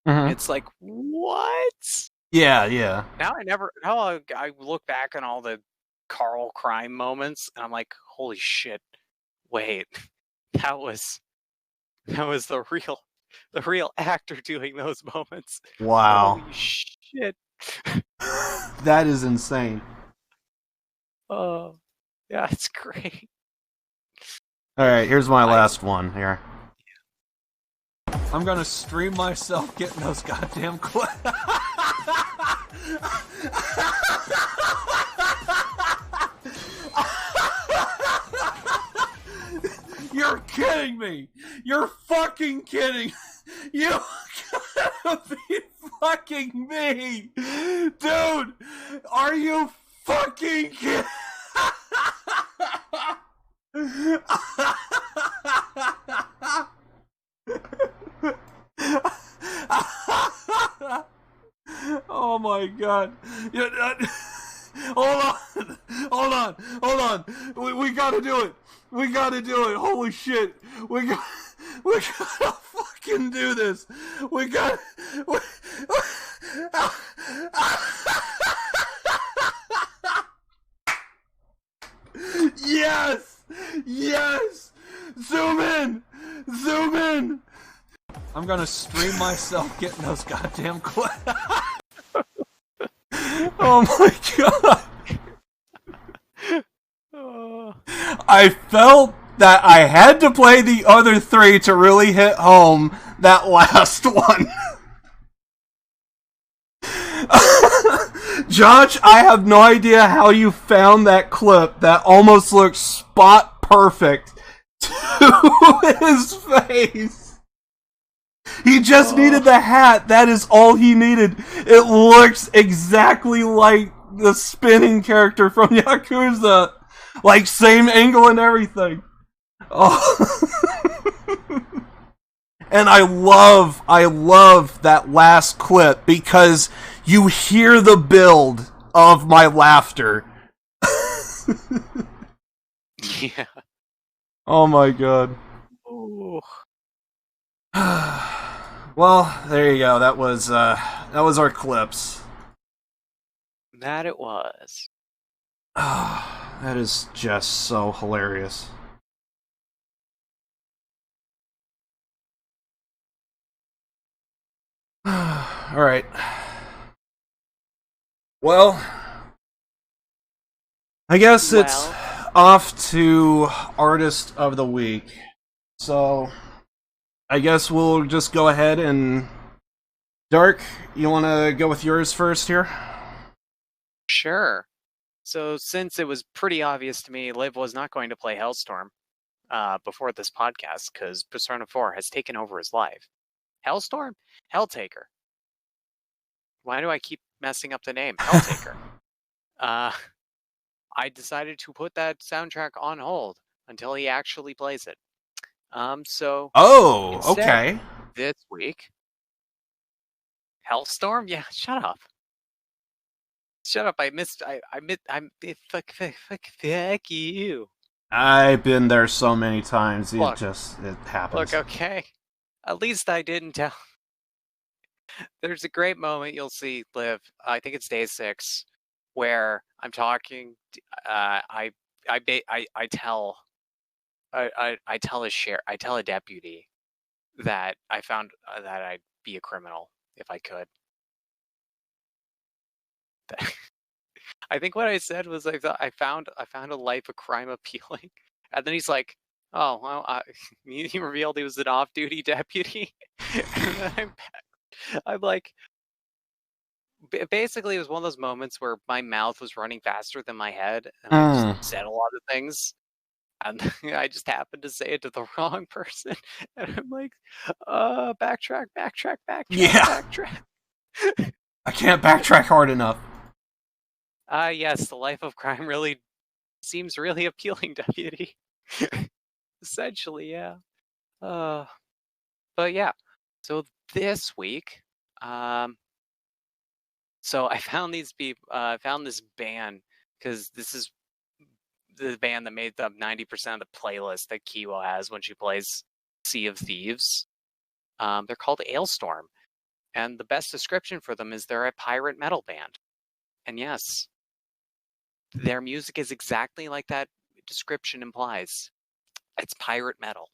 [SPEAKER 3] Mhm.
[SPEAKER 4] It's like, what?
[SPEAKER 3] Yeah.
[SPEAKER 4] Now I look back on all the Carl crime moments, and I'm like, holy shit! Wait, that was the real actor doing those moments.
[SPEAKER 3] Wow.
[SPEAKER 4] Holy shit.
[SPEAKER 3] That is insane.
[SPEAKER 4] Oh, yeah, it's great.
[SPEAKER 3] All right, here's my last one here. I'm gonna stream myself getting those goddamn clips. You're kidding me! You're fucking kidding! You gotta be fucking me! Dude! Are you fucking kidding? Oh my god. Hold on. We gotta do it. Holy shit. We gotta fucking do this. Yes! Zoom in! I'm gonna stream myself getting those goddamn clips. Oh my god. I felt that I had to play the other three to really hit home that last one. Josh, I have no idea how you found that clip that almost looks spot perfect to his face. He just needed the hat. That is all he needed. It looks exactly like the spinning character from Yakuza. Like, same angle and everything. Oh. And I love that last clip because you hear the build of my laughter.
[SPEAKER 4] Yeah.
[SPEAKER 3] Oh my god.
[SPEAKER 4] Ooh.
[SPEAKER 3] Well, there you go. That was our clips.
[SPEAKER 4] That it was.
[SPEAKER 3] That is just so hilarious. Alright. Well, I guess it's off to Artist of the Week. So, I guess we'll just go ahead and... Dark, you want to go with yours first here?
[SPEAKER 4] Sure. So, since it was pretty obvious to me, Liv was not going to play Hellstorm before this podcast, because Persona 4 has taken over his life. Hellstorm? Helltaker. Why do I keep messing up the name? Helltaker. I decided to put that soundtrack on hold until he actually plays it. So...
[SPEAKER 3] Oh,
[SPEAKER 4] instead,
[SPEAKER 3] okay.
[SPEAKER 4] This week... Hellstorm? Yeah, shut up. Shut up, fuck you.
[SPEAKER 3] I've been there so many times, it
[SPEAKER 4] Look,
[SPEAKER 3] happens.
[SPEAKER 4] Look, okay. At least I didn't tell... There's a great moment you'll see, Liv. I think it's day 6, where I'm talking. I tell a deputy that I found that I'd be a criminal if I could. I think what I said was I found a life of crime appealing, and then he's like, "Oh, well," he revealed he was an off-duty deputy. And then I'm like, basically, it was one of those moments where my mouth was running faster than my head, and I just said a lot of things, and I just happened to say it to the wrong person, and I'm like, backtrack,
[SPEAKER 3] Yeah.
[SPEAKER 4] backtrack.
[SPEAKER 3] I can't backtrack hard enough.
[SPEAKER 4] Yes, the life of crime really seems really appealing, deputy. Essentially, yeah. But yeah, so this week, so I found these people. I found this band because this is the band that made up 90% of the playlist that Kiwo has when she plays Sea of Thieves. They're called Ailstorm, and the best description for them is they're a pirate metal band. And yes, their music is exactly like that description implies. It's pirate metal.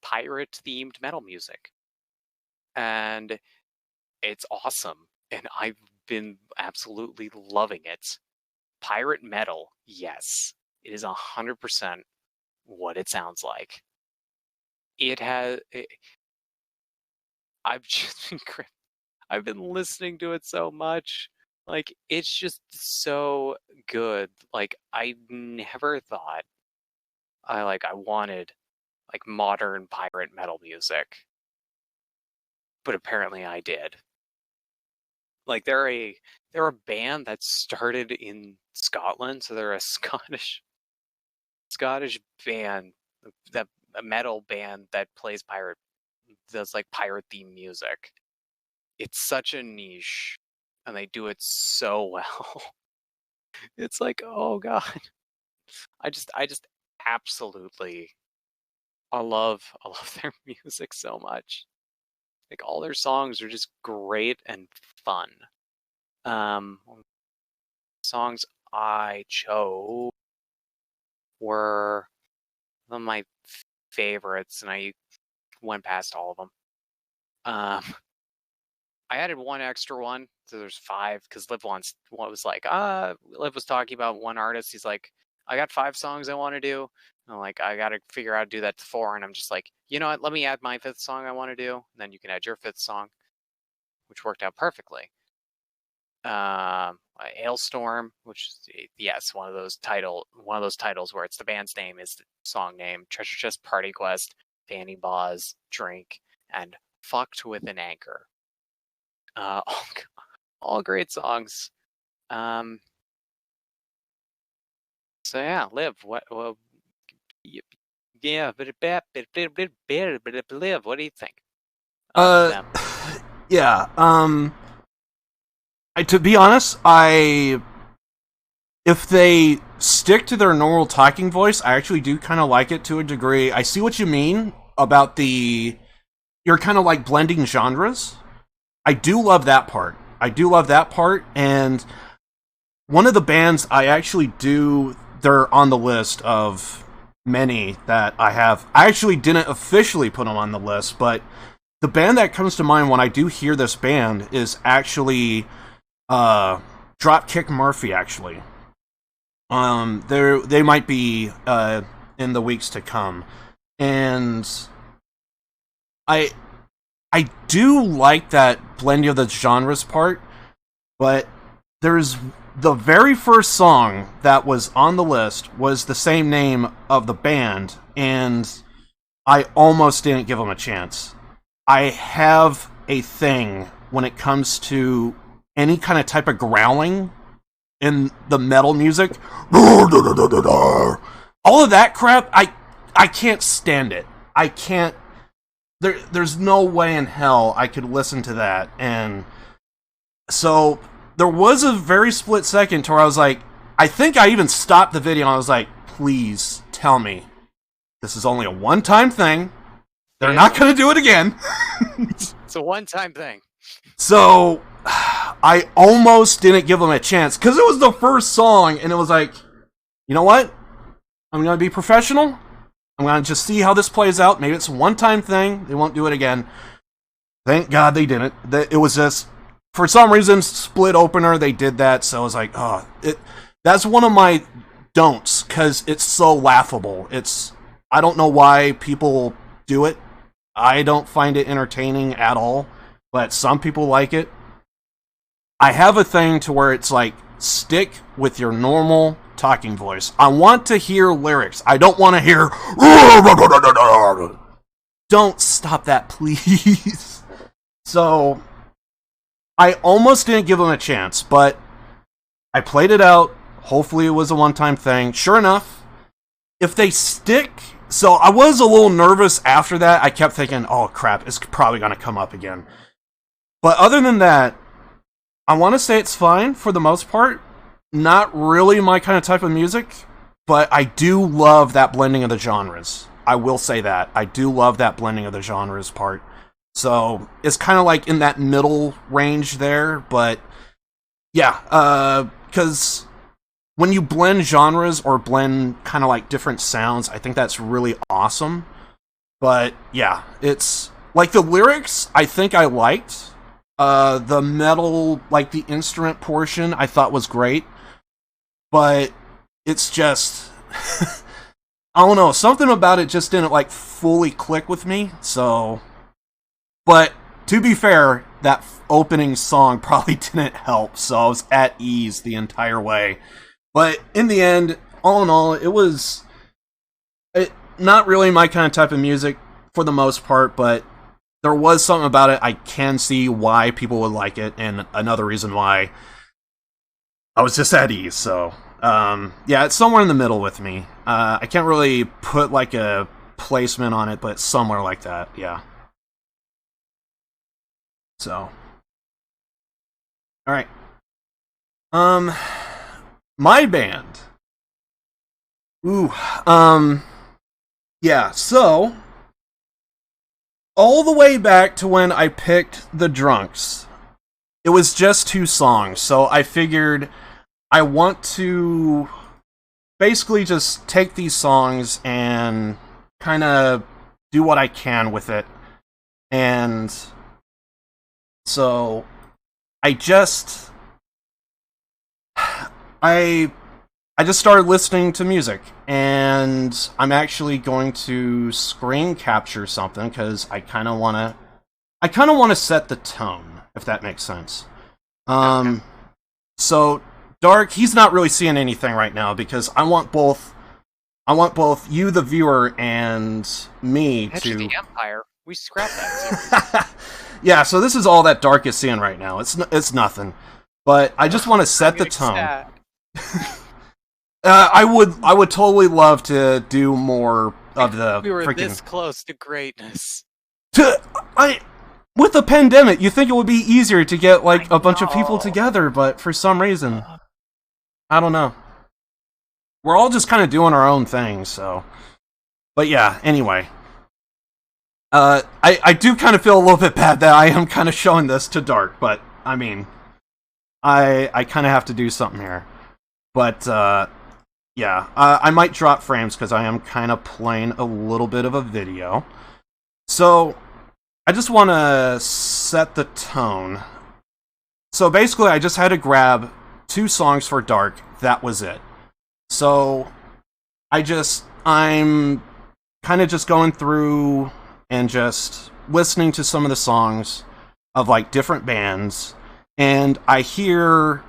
[SPEAKER 4] Pirate-themed metal music. And it's awesome. And I've been absolutely loving it. Pirate metal, yes. It is 100% what it sounds like. I've been listening to it so much. Like, it's just so good. Like, I never thought I wanted like modern pirate metal music. But apparently I did. Like, they're a band that started in Scotland, so they're a Scottish band, a metal band that does like pirate themed music. It's such a niche. And they do it so well. It's like, oh god. I just absolutely I love their music so much. Like, all their songs are just great and fun. Songs I chose were one of my favorites, and I went past all of them. I added one extra one, so there's 5, because Liv was talking about one artist. He's like, I got 5 songs I want to do. And I'm like, I got to figure out how to do that to 4. And I'm just like, you know what? Let me add my 5th song I want to do. And then you can add your 5th song, which worked out perfectly. Ailstorm, which is, yes, one of those titles where it's the band's name is the song name. Treasure Chest Party Quest, Fanny Boz, Drink, and Fucked with an Anchor. All great songs. So yeah, Liv, what do you think?
[SPEAKER 3] Yeah. To be honest, if they stick to their normal talking voice, I actually do kind of like it to a degree. I see what you mean about you're kind of like blending genres. I do love that part. And one of the bands they're on the list of many that I have. I actually didn't officially put them on the list, but the band that comes to mind when I do hear this band is actually Dropkick Murphy, actually. They might be in the weeks to come. And I do like that blending of the genres part, but there's the very first song that was on the list was the same name of the band, and I almost didn't give them a chance. I have a thing when it comes to any kind of type of growling in the metal music. All of that crap, I can't stand it. I can't. There's no way in hell I could listen to that. And so there was a very split second to where I was like, I think I even stopped the video and I was like, please tell me this is only a one-time thing. They're not going to do it again.
[SPEAKER 4] It's a one-time thing.
[SPEAKER 3] So I almost didn't give them a chance because it was the first song, and it was like, you know what? I'm gonna be professional. I'm gonna just see how this plays out. Maybe it's a one-time thing. They won't do it again. Thank God they didn't. It was just, for some reason, split opener. They did that, so I was like, oh, that's one of my don'ts because it's so laughable. I don't know why people do it. I don't find it entertaining at all, but some people like it. I have a thing to where it's like, stick with your normal talking voice. I want to hear lyrics. I don't want to hear don't stop that, please. So I almost didn't give them a chance, but I played it out. Hopefully it was a one-time thing. Sure enough, if they stick, so I was a little nervous after that. I kept thinking, oh crap, it's probably going to come up again. But other than that, I want to say it's fine for the most part. Not really my kind of type of music, but I do love that blending of the genres. I will say that. I do love that blending of the genres part. So, it's kind of like in that middle range there, but yeah, because when you blend genres or blend kind of like different sounds, I think that's really awesome. But yeah, it's like the lyrics I think I liked. The metal, like the instrument portion, I thought was great. But it's just, I don't know, something about it just didn't like fully click with me, so. But to be fair, that opening song probably didn't help, so I was at ease the entire way. But in the end, all in all, it was not really my kind of type of music for the most part, but there was something about it I can see why people would like it, and another reason why I was just at ease, so yeah, it's somewhere in the middle with me. I can't really put like a placement on it, but it's somewhere like that, yeah. So, alright. My band. Ooh, yeah, so all the way back to when I picked The Drunks, it was just 2 songs, so I figured I want to basically just take these songs and kind of do what I can with it. And so I just started listening to music, and I'm actually going to screen capture something because I kind of want to set the tone, if that makes sense. So Dark, he's not really seeing anything right now because I want both you, the viewer, and me
[SPEAKER 4] Edge
[SPEAKER 3] to
[SPEAKER 4] of the Empire. We scrapped that series.
[SPEAKER 3] Yeah, so this is all that Dark is seeing right now. It's nothing. But I just want to set the tone. I would totally love to do more of the
[SPEAKER 4] We were
[SPEAKER 3] freaking
[SPEAKER 4] this close to greatness.
[SPEAKER 3] With the pandemic, you think it would be easier to get like a bunch of people together, but for some reason, I don't know. We're all just kind of doing our own thing, so. But yeah, anyway. I do kind of feel a little bit bad that I am kind of showing this to Dark, but I mean, I kind of have to do something here. But yeah, I might drop frames because I am kind of playing a little bit of a video. So I just want to set the tone. So basically, I just had to grab 2 songs for Dark. That was it. So I'm kind of just going through and just listening to some of the songs of like different bands, and I hear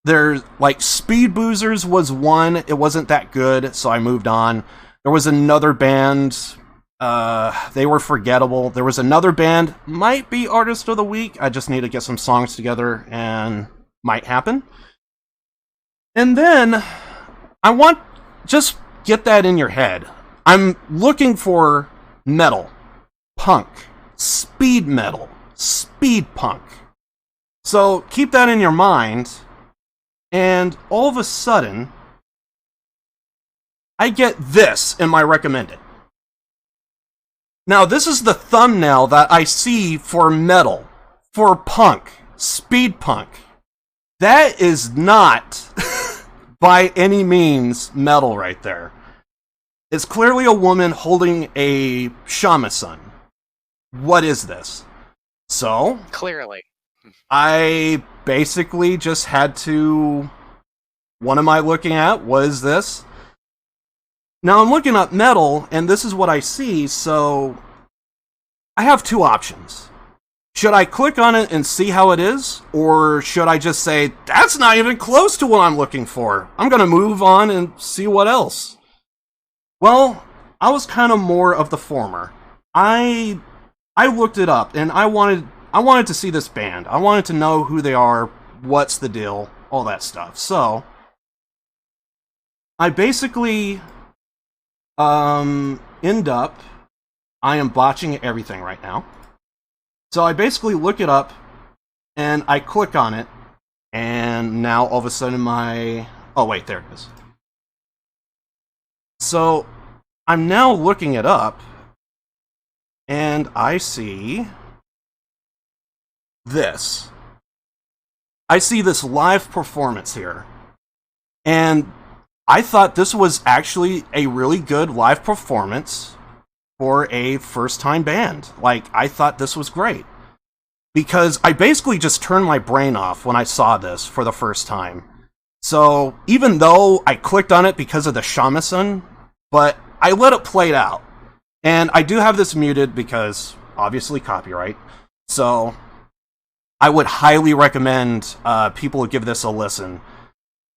[SPEAKER 3] there's like Speed Boozers was one. It wasn't that good, so I moved on. There was another band, they were forgettable. There was another band, might be Artist of the Week. I just need to get some songs together and might happen. And then I want, just get that in your head. I'm looking for metal, punk, speed metal, speed punk. So keep that in your mind, and all of a sudden, I get this in my recommended. Now, this is the thumbnail that I see for metal, for punk, speed punk. That is not by any means metal right there. It's clearly a woman holding a shamisen. What is this? So,
[SPEAKER 4] Clearly.
[SPEAKER 3] I basically just had to... What am I looking at? What is this? Now I'm looking up metal, and this is what I see, so... I have two options. Should I click on it and see how it is? Or should I just say, that's not even close to what I'm looking for. I'm gonna move on and see what else. Well, I was kind of more of the former. I looked it up, and I wanted to see this band. I wanted to know who they are, what's the deal, all that stuff. So, I basically end up... I am botching everything right now. So I basically look it up, and I click on it, and now all of a sudden my... Oh wait, there it is. So, I'm now looking it up, and I see... this. I see this live performance here. And I thought this was actually a really good live performance for a first-time band. Like, I thought this was great. Because I basically just turned my brain off when I saw this for the first time. So, even though I clicked on it because of the shamisen, but I let it play out. And I do have this muted because, obviously, copyright. So, I would highly recommend people give this a listen.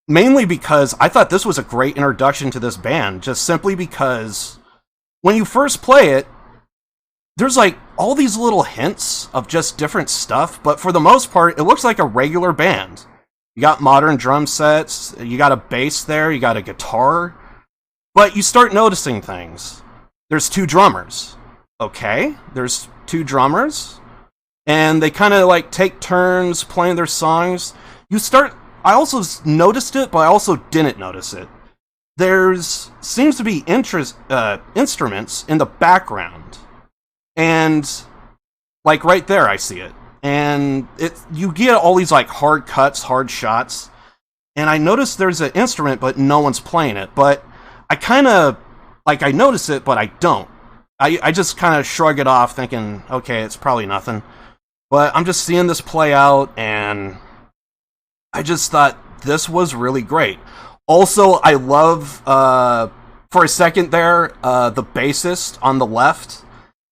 [SPEAKER 3] Mainly because I thought this was a great introduction to this band, just simply because when you first play it, there's like all these little hints of just different stuff, but for the most part, it looks like a regular band. You got modern drum sets, you got a bass there, you got a guitar, but you start noticing things. There's two drummers. Okay, there's two drummers, and they kind of like take turns playing their songs. I also noticed it, but I also didn't notice it. Seems to be instruments in the background. And, like, right there I see it. And you get all these, like, hard cuts, hard shots. And I noticed there's an instrument, but no one's playing it. But I kind of, like, I notice it, but I don't. I just kind of shrug it off, thinking, okay, it's probably nothing. But I'm just seeing this play out, and I just thought this was really great. Also, I love, for a second there, the bassist on the left.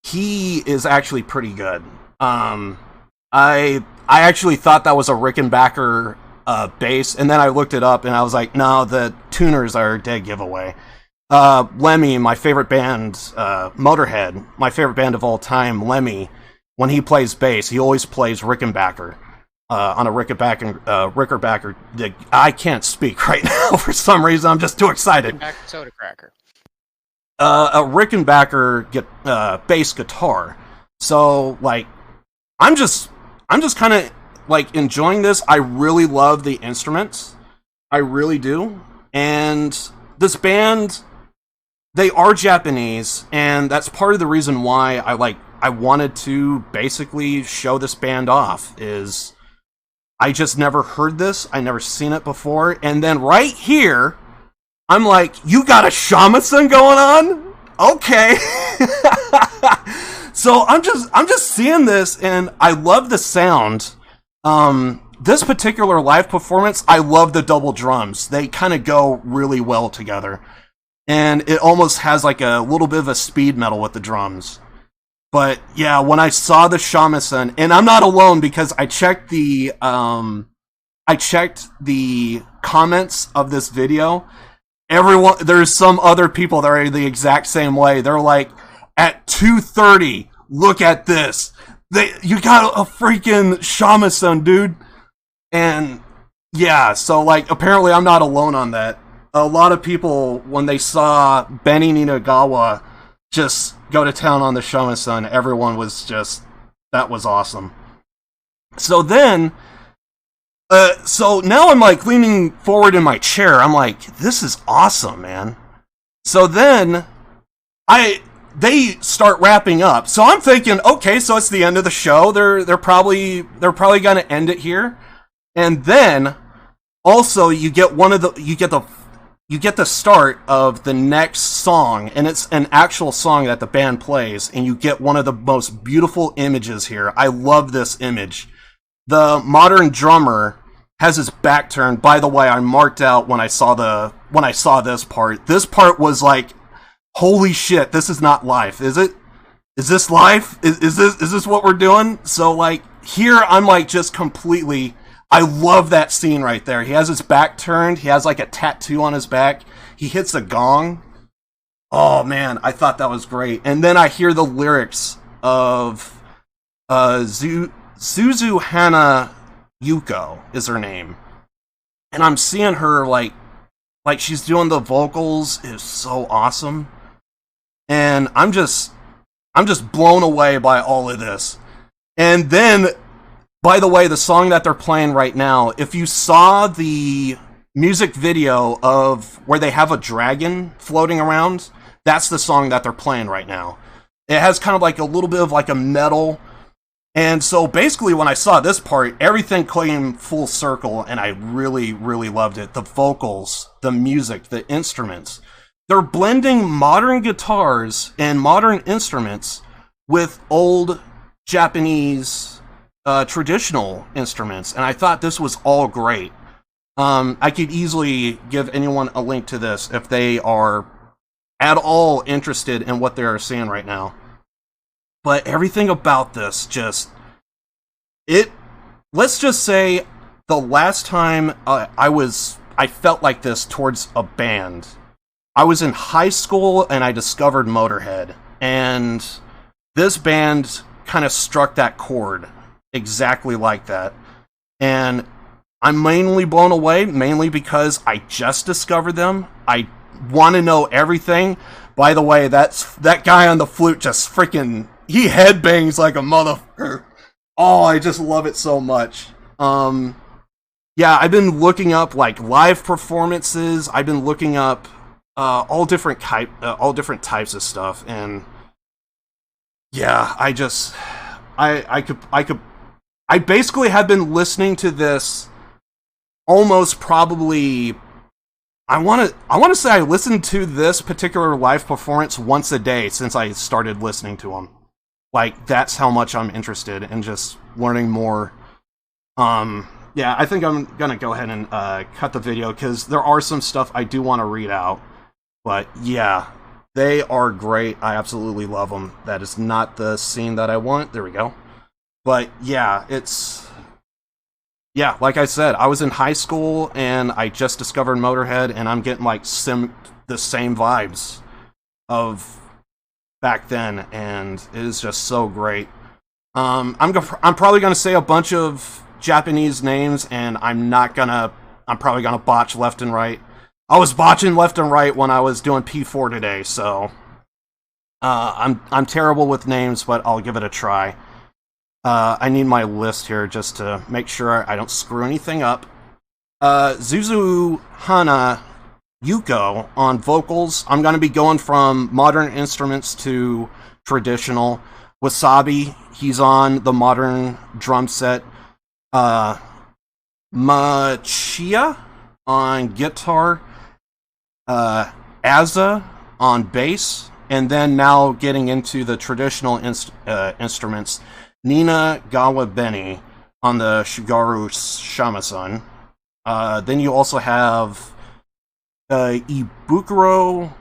[SPEAKER 3] He is actually pretty good. I actually thought that was a Rickenbacker bass, and then I looked it up, and I was like, no, the tuners are a dead giveaway. Lemmy, my favorite band, Motorhead, my favorite band of all time, Lemmy, when he plays bass, he always plays Rickenbacker. On a Rickenbacker, I can't speak right now for some reason. I'm just too excited.
[SPEAKER 4] Soda cracker.
[SPEAKER 3] A Rickenbacker bass guitar. So like, I'm just kind of like enjoying this. I really love the instruments. I really do. And this band, they are Japanese, and that's part of the reason why I wanted to basically show this band off. Is I just never heard this. I never seen it before. And then right here, I'm like, you got a shamisen going on? Okay. So I'm just seeing this, and I love the sound. This particular live performance, I love the double drums. They kind of go really well together. And it almost has like a little bit of a speed metal with the drums. But yeah, when I saw the shamisen, and I'm not alone because I checked the comments of this video. There's some other people that are the exact same way. They're like, at 2:30, look at this. You got a freaking shamisen, dude. And yeah, so like apparently I'm not alone on that. A lot of people, when they saw Benny Ninagawa just go to town on the shamisen, everyone was just, that was awesome. So then, so now I'm like leaning forward in my chair. I'm like, this is awesome, man. So then, they start wrapping up. So I'm thinking, okay, so it's the end of the show. They're probably going to end it here. And then also you get the start of the next song, and it's an actual song that the band plays, and you get one of the most beautiful images here. I love this image. The modern drummer has his back turned. By the way, I marked out when I saw this part. This part was like, holy shit, this is not live, is it? Is this live? Is this what we're doing? So like here I'm like just completely, I love that scene right there. He has his back turned, he has like a tattoo on his back, he hits a gong. Oh man, I thought that was great. And then I hear the lyrics of Suzu Hana Yuko is her name. And I'm seeing her like she's doing the vocals is so awesome. And I'm just blown away by all of this. And then, by the way, the song that they're playing right now, if you saw the music video of where they have a dragon floating around, that's the song that they're playing right now. It has kind of like a little bit of like a metal. And so basically when I saw this part, everything came full circle, and I really, really loved it. The vocals, the music, the instruments. They're blending modern guitars and modern instruments with old Japanese traditional instruments, and I thought this was all great. I could easily give anyone a link to this if they are at all interested in what they're seeing right now. But everything about this let's just say the last time I felt like this towards a band, I was in high school and I discovered Motorhead, and this band kind of struck that chord exactly like that. And I'm mainly blown away, mainly because I just discovered them. I want to know everything. By the way, that guy on the flute just freaking, he headbangs like a motherfucker. Oh, I just love it so much. Yeah, I've been looking up like live performances. I've been looking up all different types of stuff, and yeah, I basically have been listening to this almost probably. I want to say I listened to this particular live performance once a day since I started listening to them. Like, that's how much I'm interested in just learning more. Yeah, I think I'm gonna go ahead and cut the video because there are some stuff I do want to read out. But yeah, they are great. I absolutely love them. That is not the scene that I want. There we go. But yeah, yeah, like I said, I was in high school and I just discovered Motorhead, and I'm getting like the same vibes of back then, and it is just so great. I'm probably gonna say a bunch of Japanese names, and I'm probably gonna botch left and right. I was botching left and right when I was doing P4 today, so I'm terrible with names, but I'll give it a try. I need my list here just to make sure I don't screw anything up. Suzu Hana Yuko on vocals. I'm going to be going from modern instruments to traditional. Wasabi, he's on the modern drum set. Machia on guitar. Aza on bass. And then now getting into the traditional instruments. Nina Gawabeni on the Shigeru Shamasan. Then you also have Ibukuro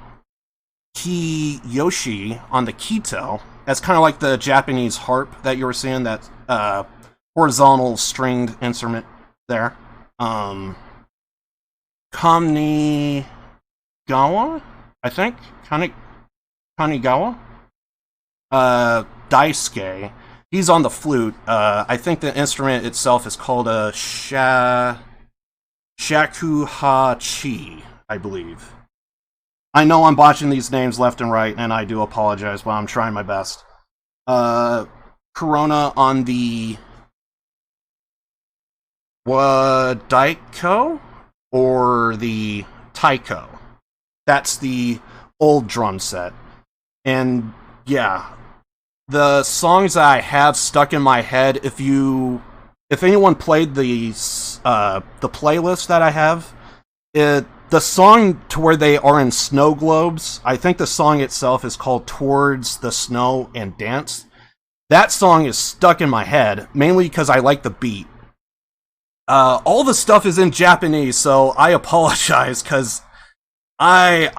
[SPEAKER 3] Kiyoshi on the Kito. That's kind of like the Japanese harp that you were seeing, that horizontal stringed instrument there. Kamigawa, I think? Kanigawa? Daisuke. He's on the flute. I think the instrument itself is called a shakuhachi, I believe. I know I'm botching these names left and right, and I do apologize, but I'm trying my best. Corona on the Wadaiko or the Taiko. That's the old drum set. And yeah. The songs that I have stuck in my head, if anyone played the playlist that I have, the song to where they are in snow globes, I think the song itself is called Towards the Snow and Dance. That song is stuck in my head, mainly because I like the beat. All the stuff is in Japanese, so I apologize, because I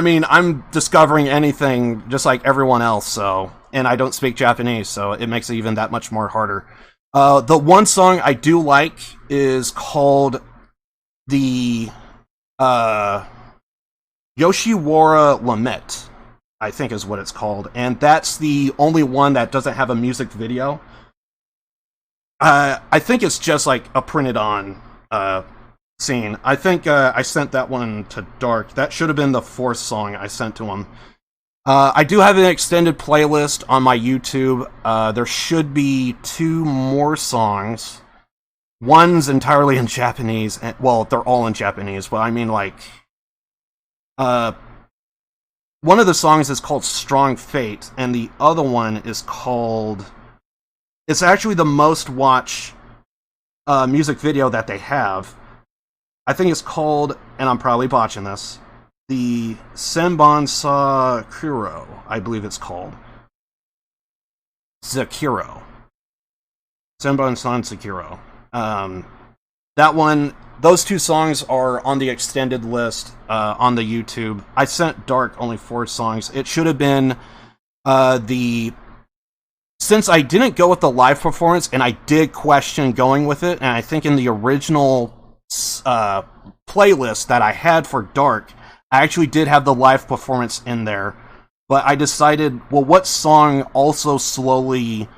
[SPEAKER 3] mean, I'm discovering anything just like everyone else, so, and I don't speak Japanese, so it makes it even that much more harder. The one song I do like is called the Yoshiwara Lament, I think is what it's called, and that's the only one that doesn't have a music video. I think it's just like a printed on scene. I think I sent that one to Dark. That should have been the 4th song I sent to him. I do have an extended playlist on my YouTube. There should be 2 more songs. One's entirely in Japanese. Well, they're all in Japanese, but I mean, like, one of the songs is called Strong Fate, and the other one is called... It's actually the most watched music video that they have. I think it's called, and I'm probably botching this, the Senbon Sakuro, I believe it's called. Zakiro. Senbon San Sakuro. That one, those 2 songs are on the extended list on the YouTube. I sent Dark only 4 songs. It should have been since I didn't go with the live performance, and I did question going with it, and I think in the original playlist that I had for Dark, I actually did have the live performance in there, but I decided, well, what song also slowly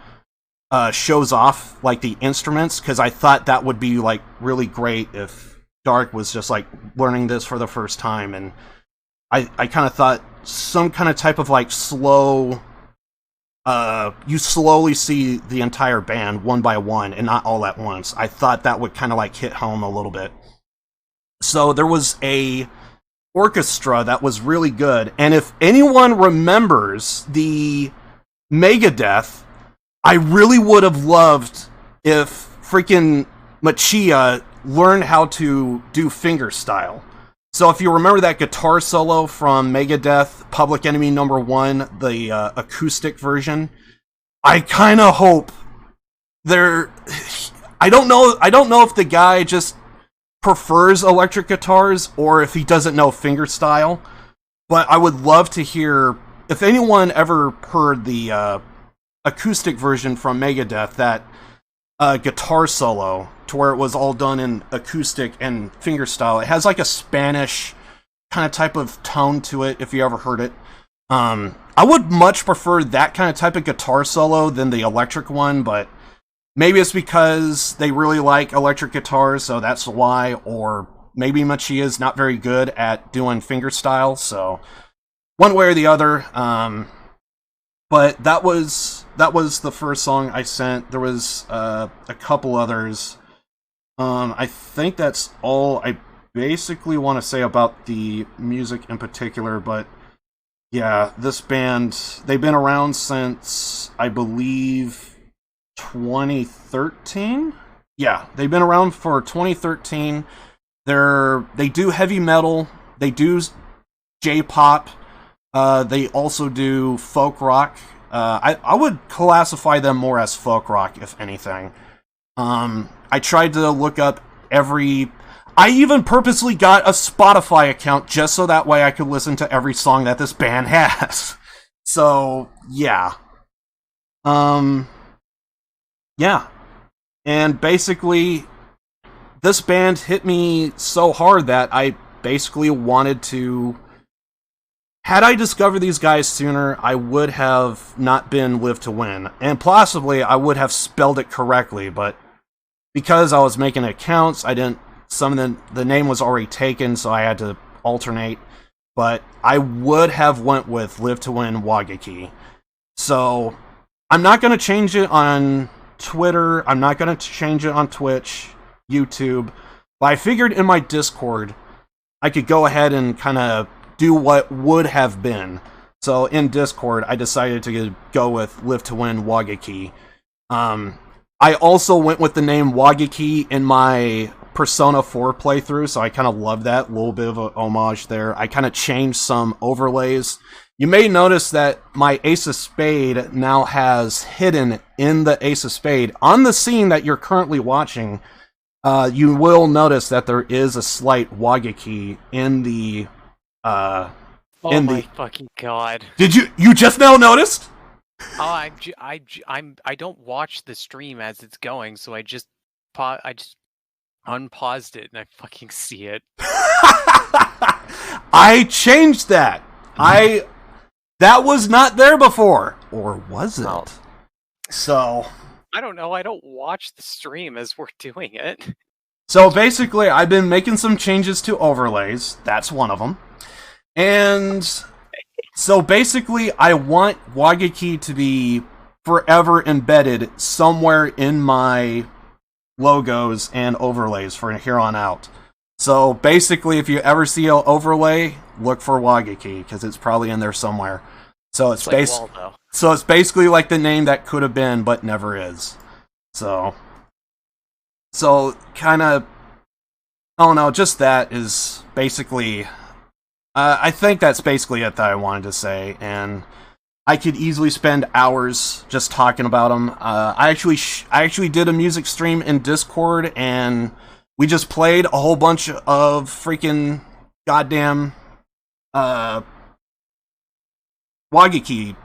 [SPEAKER 3] shows off, like, the instruments, because I thought that would be, like, really great if Dark was just, like, learning this for the first time, and I kind of thought some kind of type of, like, slow... you slowly see the entire band one by one and not all at once. I thought that would kind of like hit home a little bit. So there was a orchestra that was really good, and if anyone remembers the Megadeth, I really would have loved if freaking Machiya learned how to do fingerstyle. So if you remember that guitar solo from Megadeth, Public Enemy No. 1, the acoustic version, I kind of hope I don't know if the guy just prefers electric guitars or if he doesn't know fingerstyle, but I would love to hear, if anyone ever heard the acoustic version from Megadeth, that guitar solo, to where it was all done in acoustic and fingerstyle. It has like a Spanish kind of type of tone to it, if you ever heard it. I would much prefer that kind of type of guitar solo than the electric one, but maybe it's because they really like electric guitars, so that's why, or maybe Machia's not very good at doing fingerstyle, so one way or the other. But that was the first song I sent. There was a couple others. I think that's all I basically want to say about the music in particular, but yeah, this band, they've been around since, I believe, 2013? Yeah, they've been around for 2013. They do heavy metal, they do J-pop, they also do folk rock. I would classify them more as folk rock, if anything. I tried to look up I even purposely got a Spotify account just so that way I could listen to every song that this band has. So, yeah. Yeah. And basically, this band hit me so hard that I basically wanted to... Had I discovered these guys sooner, I would have not been Live to Win. And possibly, I would have spelled it correctly, but because I was making accounts, the name was already taken, so I had to alternate. But I would have went with Live to Win Wagaki. So, I'm not going to change it on Twitter, I'm not going to change it on Twitch, YouTube, but I figured in my Discord, I could go ahead and kind of do what would have been. So in Discord, I decided to go with Live to Win Wagaki. I also went with the name Wagaki in my Persona 4 playthrough, so I kind of love that. A little bit of a homage there. I kind of changed some overlays. You may notice that my Ace of Spade now has hidden in the Ace of Spade. On the scene that you're currently watching, you will notice that there is a slight Wagaki in the...
[SPEAKER 4] Oh my fucking god!
[SPEAKER 3] Did you just now noticed?
[SPEAKER 4] Oh, I don't watch the stream as it's going, so I just unpaused it and I fucking see it.
[SPEAKER 3] I changed that. That was not there before, or was it?
[SPEAKER 4] Oh.
[SPEAKER 3] So
[SPEAKER 4] I don't know. I don't watch the stream as we're doing it.
[SPEAKER 3] So basically, I've been making some changes to overlays. That's one of them. And so basically, I want Wagaki to be forever embedded somewhere in my logos and overlays from here on out. So basically, if you ever see an overlay, look for Wagaki, because it's probably in there somewhere. So it's
[SPEAKER 4] like Waldo.
[SPEAKER 3] So it's basically like the name that could have been, but never is. So kind of, oh no, just that is basically... I think that's basically it that I wanted to say, and I could easily spend hours just talking about them. I actually did a music stream in Discord, and we just played a whole bunch of freaking goddamn Wagaki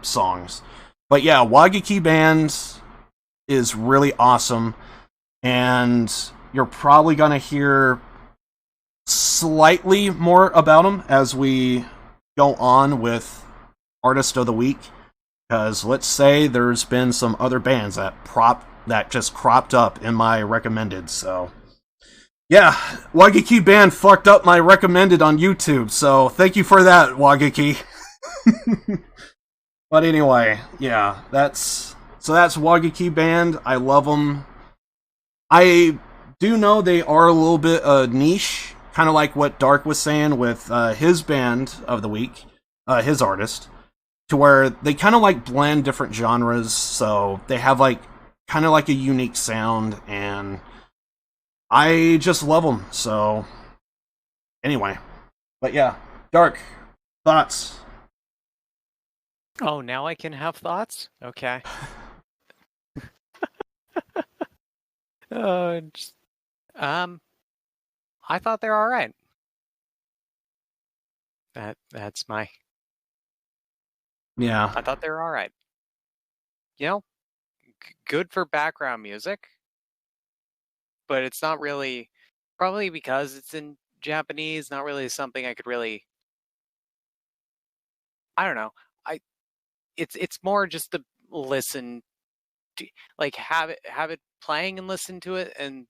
[SPEAKER 3] songs. But yeah, Wagaki Band is really awesome, and you're probably gonna hear slightly more about them as we go on with Artist of the Week, because let's say there's been some other bands that just cropped up in my recommended. So yeah, Wagaki Band fucked up my recommended on YouTube, so thank you for that, Wagaki. But anyway, yeah, that's Wagaki Band. I love them. I do know they are a little bit niche, kind of like what Dark was saying with his band of the week, his artist, to where they kind of like blend different genres, so they have like kind of like a unique sound, and I just love them. So anyway, but yeah, Dark, thoughts?
[SPEAKER 4] Oh, now I can have thoughts? Okay. I thought they're all right. That's my...
[SPEAKER 3] Yeah.
[SPEAKER 4] I thought they were all right. You know, good for background music, but it's not really, probably because it's in Japanese, not really something I could really, I don't know. It's more just to listen to, like have it playing and listen to it, and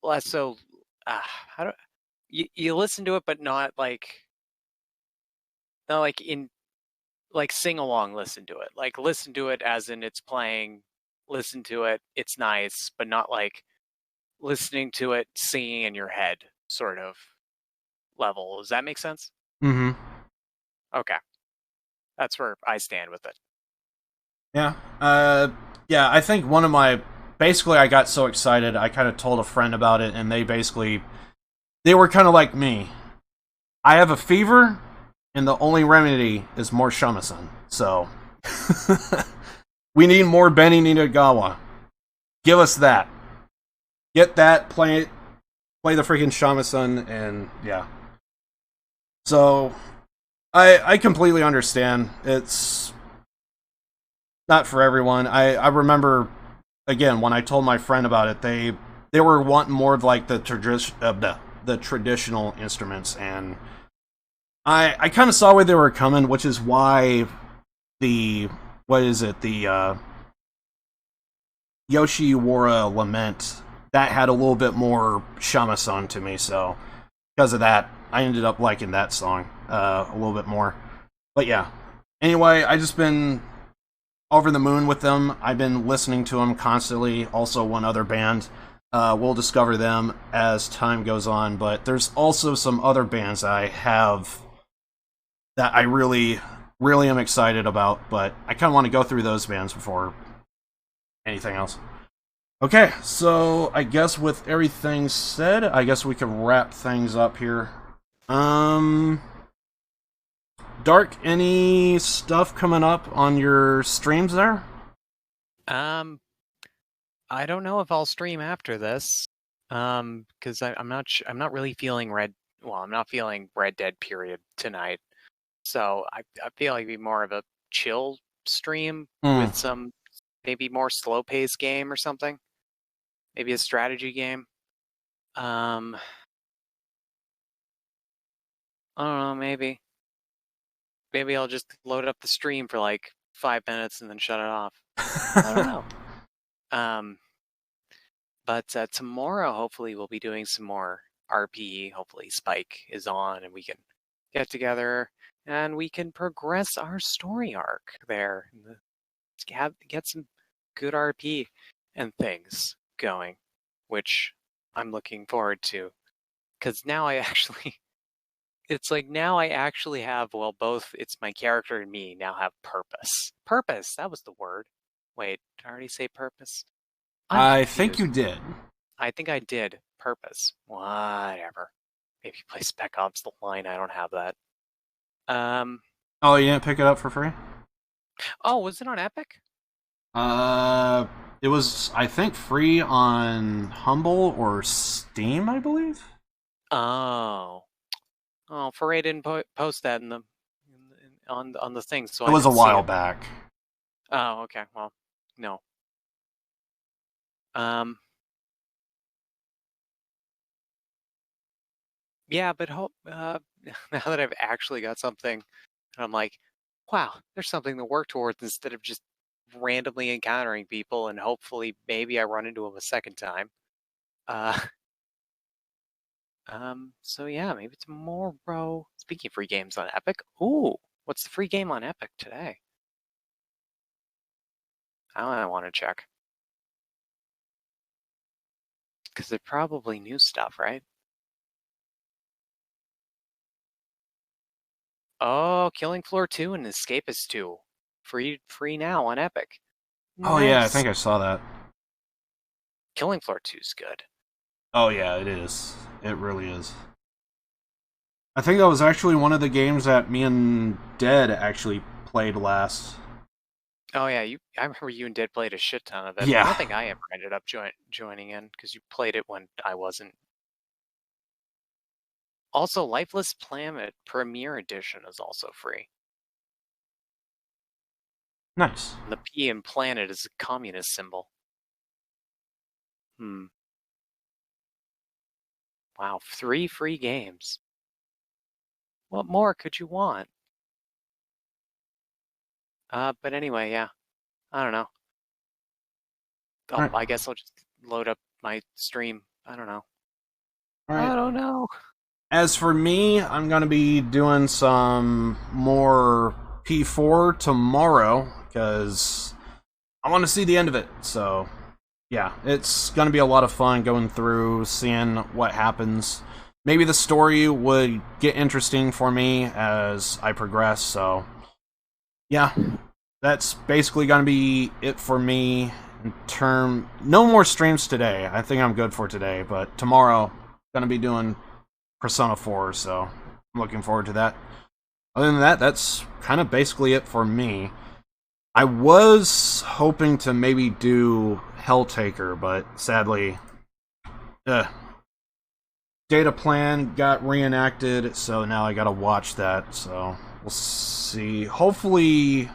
[SPEAKER 4] less so how do you listen to it, but not like in like sing along listen to it, like listen to it as in it's playing, listen to it, it's nice, but not like listening to it singing in your head sort of level. Does that make sense?
[SPEAKER 3] Mm-hmm.
[SPEAKER 4] Okay, that's where I stand with it.
[SPEAKER 3] Yeah. Yeah, I think basically I got so excited, I kind of told a friend about it, and they were kind of like me. I have a fever, and the only remedy is more shamisen. So, we need more Benny Nidagawa. Give us that. Get that, play the freaking shamisen, and yeah. So, I completely understand. It's not for everyone. I remember, again, when I told my friend about it, they were wanting more of like the traditional instruments, and I kind of saw where they were coming, which is why the Yoshiwara Lament, that had a little bit more shamisen to me, so because of that, I ended up liking that song a little bit more. But yeah, anyway, I just been over the moon with them. I've been listening to them constantly. Also, one other band. We'll discover them as time goes on, but there's also some other bands I have that I really really am excited about, but I kind of want to go through those bands before anything else. Okay, so I guess with everything said, I guess we can wrap things up here. Dark, any stuff coming up on your streams there?
[SPEAKER 4] I don't know if I'll stream after this, because I'm not really feeling I'm not feeling Red Dead period tonight. So I feel like it'd be more of a chill stream with some maybe more slow paced game or something. Maybe a strategy game. I don't know, maybe. Maybe I'll just load up the stream for like 5 minutes and then shut it off. I don't know. But tomorrow, hopefully, we'll be doing some more RP. Hopefully, Spike is on and we can get together and we can progress our story arc there. Get some good RP and things going, which I'm looking forward to. Because now I actually... It's like now I actually have, well, both it's my character and me now have purpose. Purpose, that was the word. Wait, did I already say purpose?
[SPEAKER 3] I think you did.
[SPEAKER 4] I think I did. Purpose. Whatever. Maybe play Spec Ops The Line. I don't have that.
[SPEAKER 3] Oh, you didn't pick it up for free?
[SPEAKER 4] Oh, was it on Epic?
[SPEAKER 3] It was, I think, free on Humble or Steam, I believe.
[SPEAKER 4] Oh, Foray didn't post that on the thing, so
[SPEAKER 3] it was a while back.
[SPEAKER 4] Oh, okay. Well, no. Yeah, but now that I've actually got something, I'm like, wow, there's something to work towards instead of just randomly encountering people and hopefully maybe I run into them a second time. So yeah, maybe tomorrow. Speaking of free games on Epic, ooh, what's the free game on Epic today? I want to check. Because they're probably new stuff, right? Oh, Killing Floor 2 and Escapist 2. Free now on Epic.
[SPEAKER 3] Oh yeah, I think I saw that.
[SPEAKER 4] Killing Floor 2 is good.
[SPEAKER 3] Oh yeah, it is. It really is. I think that was actually one of the games that me and Dead actually played last.
[SPEAKER 4] Oh yeah, I remember you and Dead played a shit ton of it.
[SPEAKER 3] Yeah.
[SPEAKER 4] I don't think I ever ended up joining in because you played it when I wasn't. Also, Lifeless Planet Premier Edition is also free.
[SPEAKER 3] Nice.
[SPEAKER 4] The P in planet is a communist symbol. Wow, 3 free games. What more could you want? But anyway, yeah. I don't know.
[SPEAKER 3] Right.
[SPEAKER 4] I guess I'll just load up my stream. I don't know.
[SPEAKER 3] All right.
[SPEAKER 4] I don't know.
[SPEAKER 3] As for me, I'm going to be doing some more P4 tomorrow because I want to see the end of it. So, yeah, it's going to be a lot of fun going through, seeing what happens. Maybe the story would get interesting for me as I progress. So, yeah, that's basically going to be it for me. No more streams today. I think I'm good for today, but tomorrow going to be doing Persona 4, so I'm looking forward to that. Other than that, that's kind of basically it for me. I was hoping to maybe do Helltaker, but sadly, Data Plan got reenacted, so now I gotta watch that, so we'll see. Hopefully,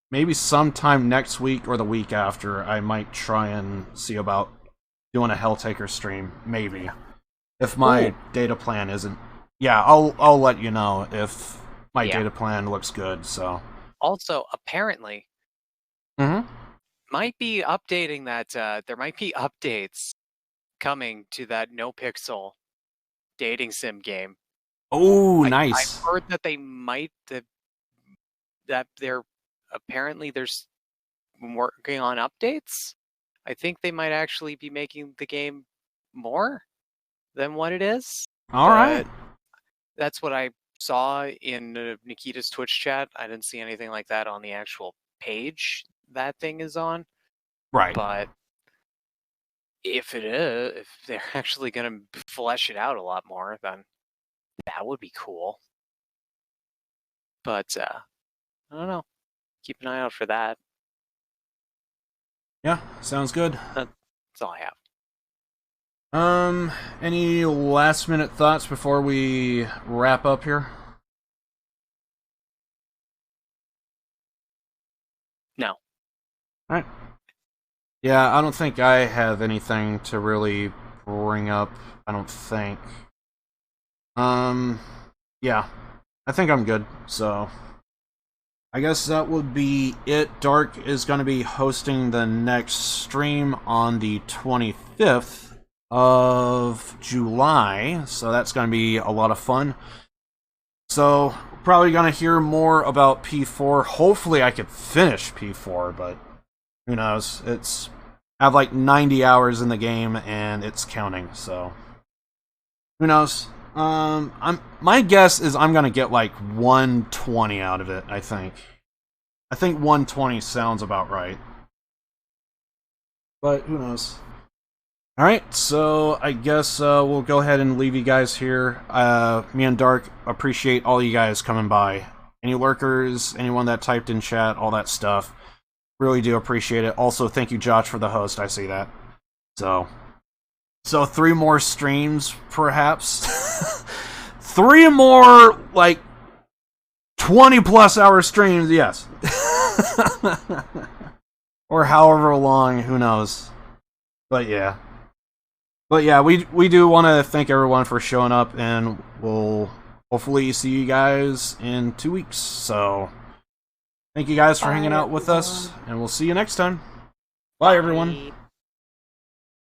[SPEAKER 3] maybe sometime next week or the week after, I might try and see about doing a Helltaker stream, maybe. If my data plan isn't... Yeah, I'll let you know if my data plan looks good, so...
[SPEAKER 4] Also, apparently, might be updating that, there might be updates coming to that NoPixel dating sim game.
[SPEAKER 3] Oh, nice.
[SPEAKER 4] I've heard that they might... that they're... Apparently, there's working on updates. I think they might actually be making the game more than what it is.
[SPEAKER 3] All right.
[SPEAKER 4] That's what I saw in Nikita's Twitch chat, I didn't see anything like that on the actual page that thing is on.
[SPEAKER 3] Right.
[SPEAKER 4] But if it is, if they're actually going to flesh it out a lot more, then that would be cool. But I don't know. Keep an eye out for that.
[SPEAKER 3] Yeah, sounds good.
[SPEAKER 4] That's all I have.
[SPEAKER 3] Any last minute thoughts before we wrap up here?
[SPEAKER 4] No.
[SPEAKER 3] Alright. Yeah, I don't think I have anything to really bring up. I don't think. Yeah. I think I'm good, so I guess that would be it. Dark is going to be hosting the next stream on the 25th of July, so that's going to be a lot of fun. So, probably going to hear more about P4. Hopefully I could finish P4, but who knows. I have like 90 hours in the game, and it's counting, so who knows. My guess is I'm gonna get like 120 out of it, I think. I think 120 sounds about right. But who knows. Alright, so I guess we'll go ahead and leave you guys here. Me and Dark appreciate all you guys coming by. Any lurkers, anyone that typed in chat, all that stuff. Really do appreciate it. Also, thank you, Josh, for the host. I see that. So 3 more streams, perhaps. 3 more, like, 20-plus hour streams, yes. Or however long, who knows. But yeah, we do want to thank everyone for showing up, and we'll hopefully see you guys in 2 weeks. So, thank you guys for hanging out with us, and we'll see you next time. Bye, everyone.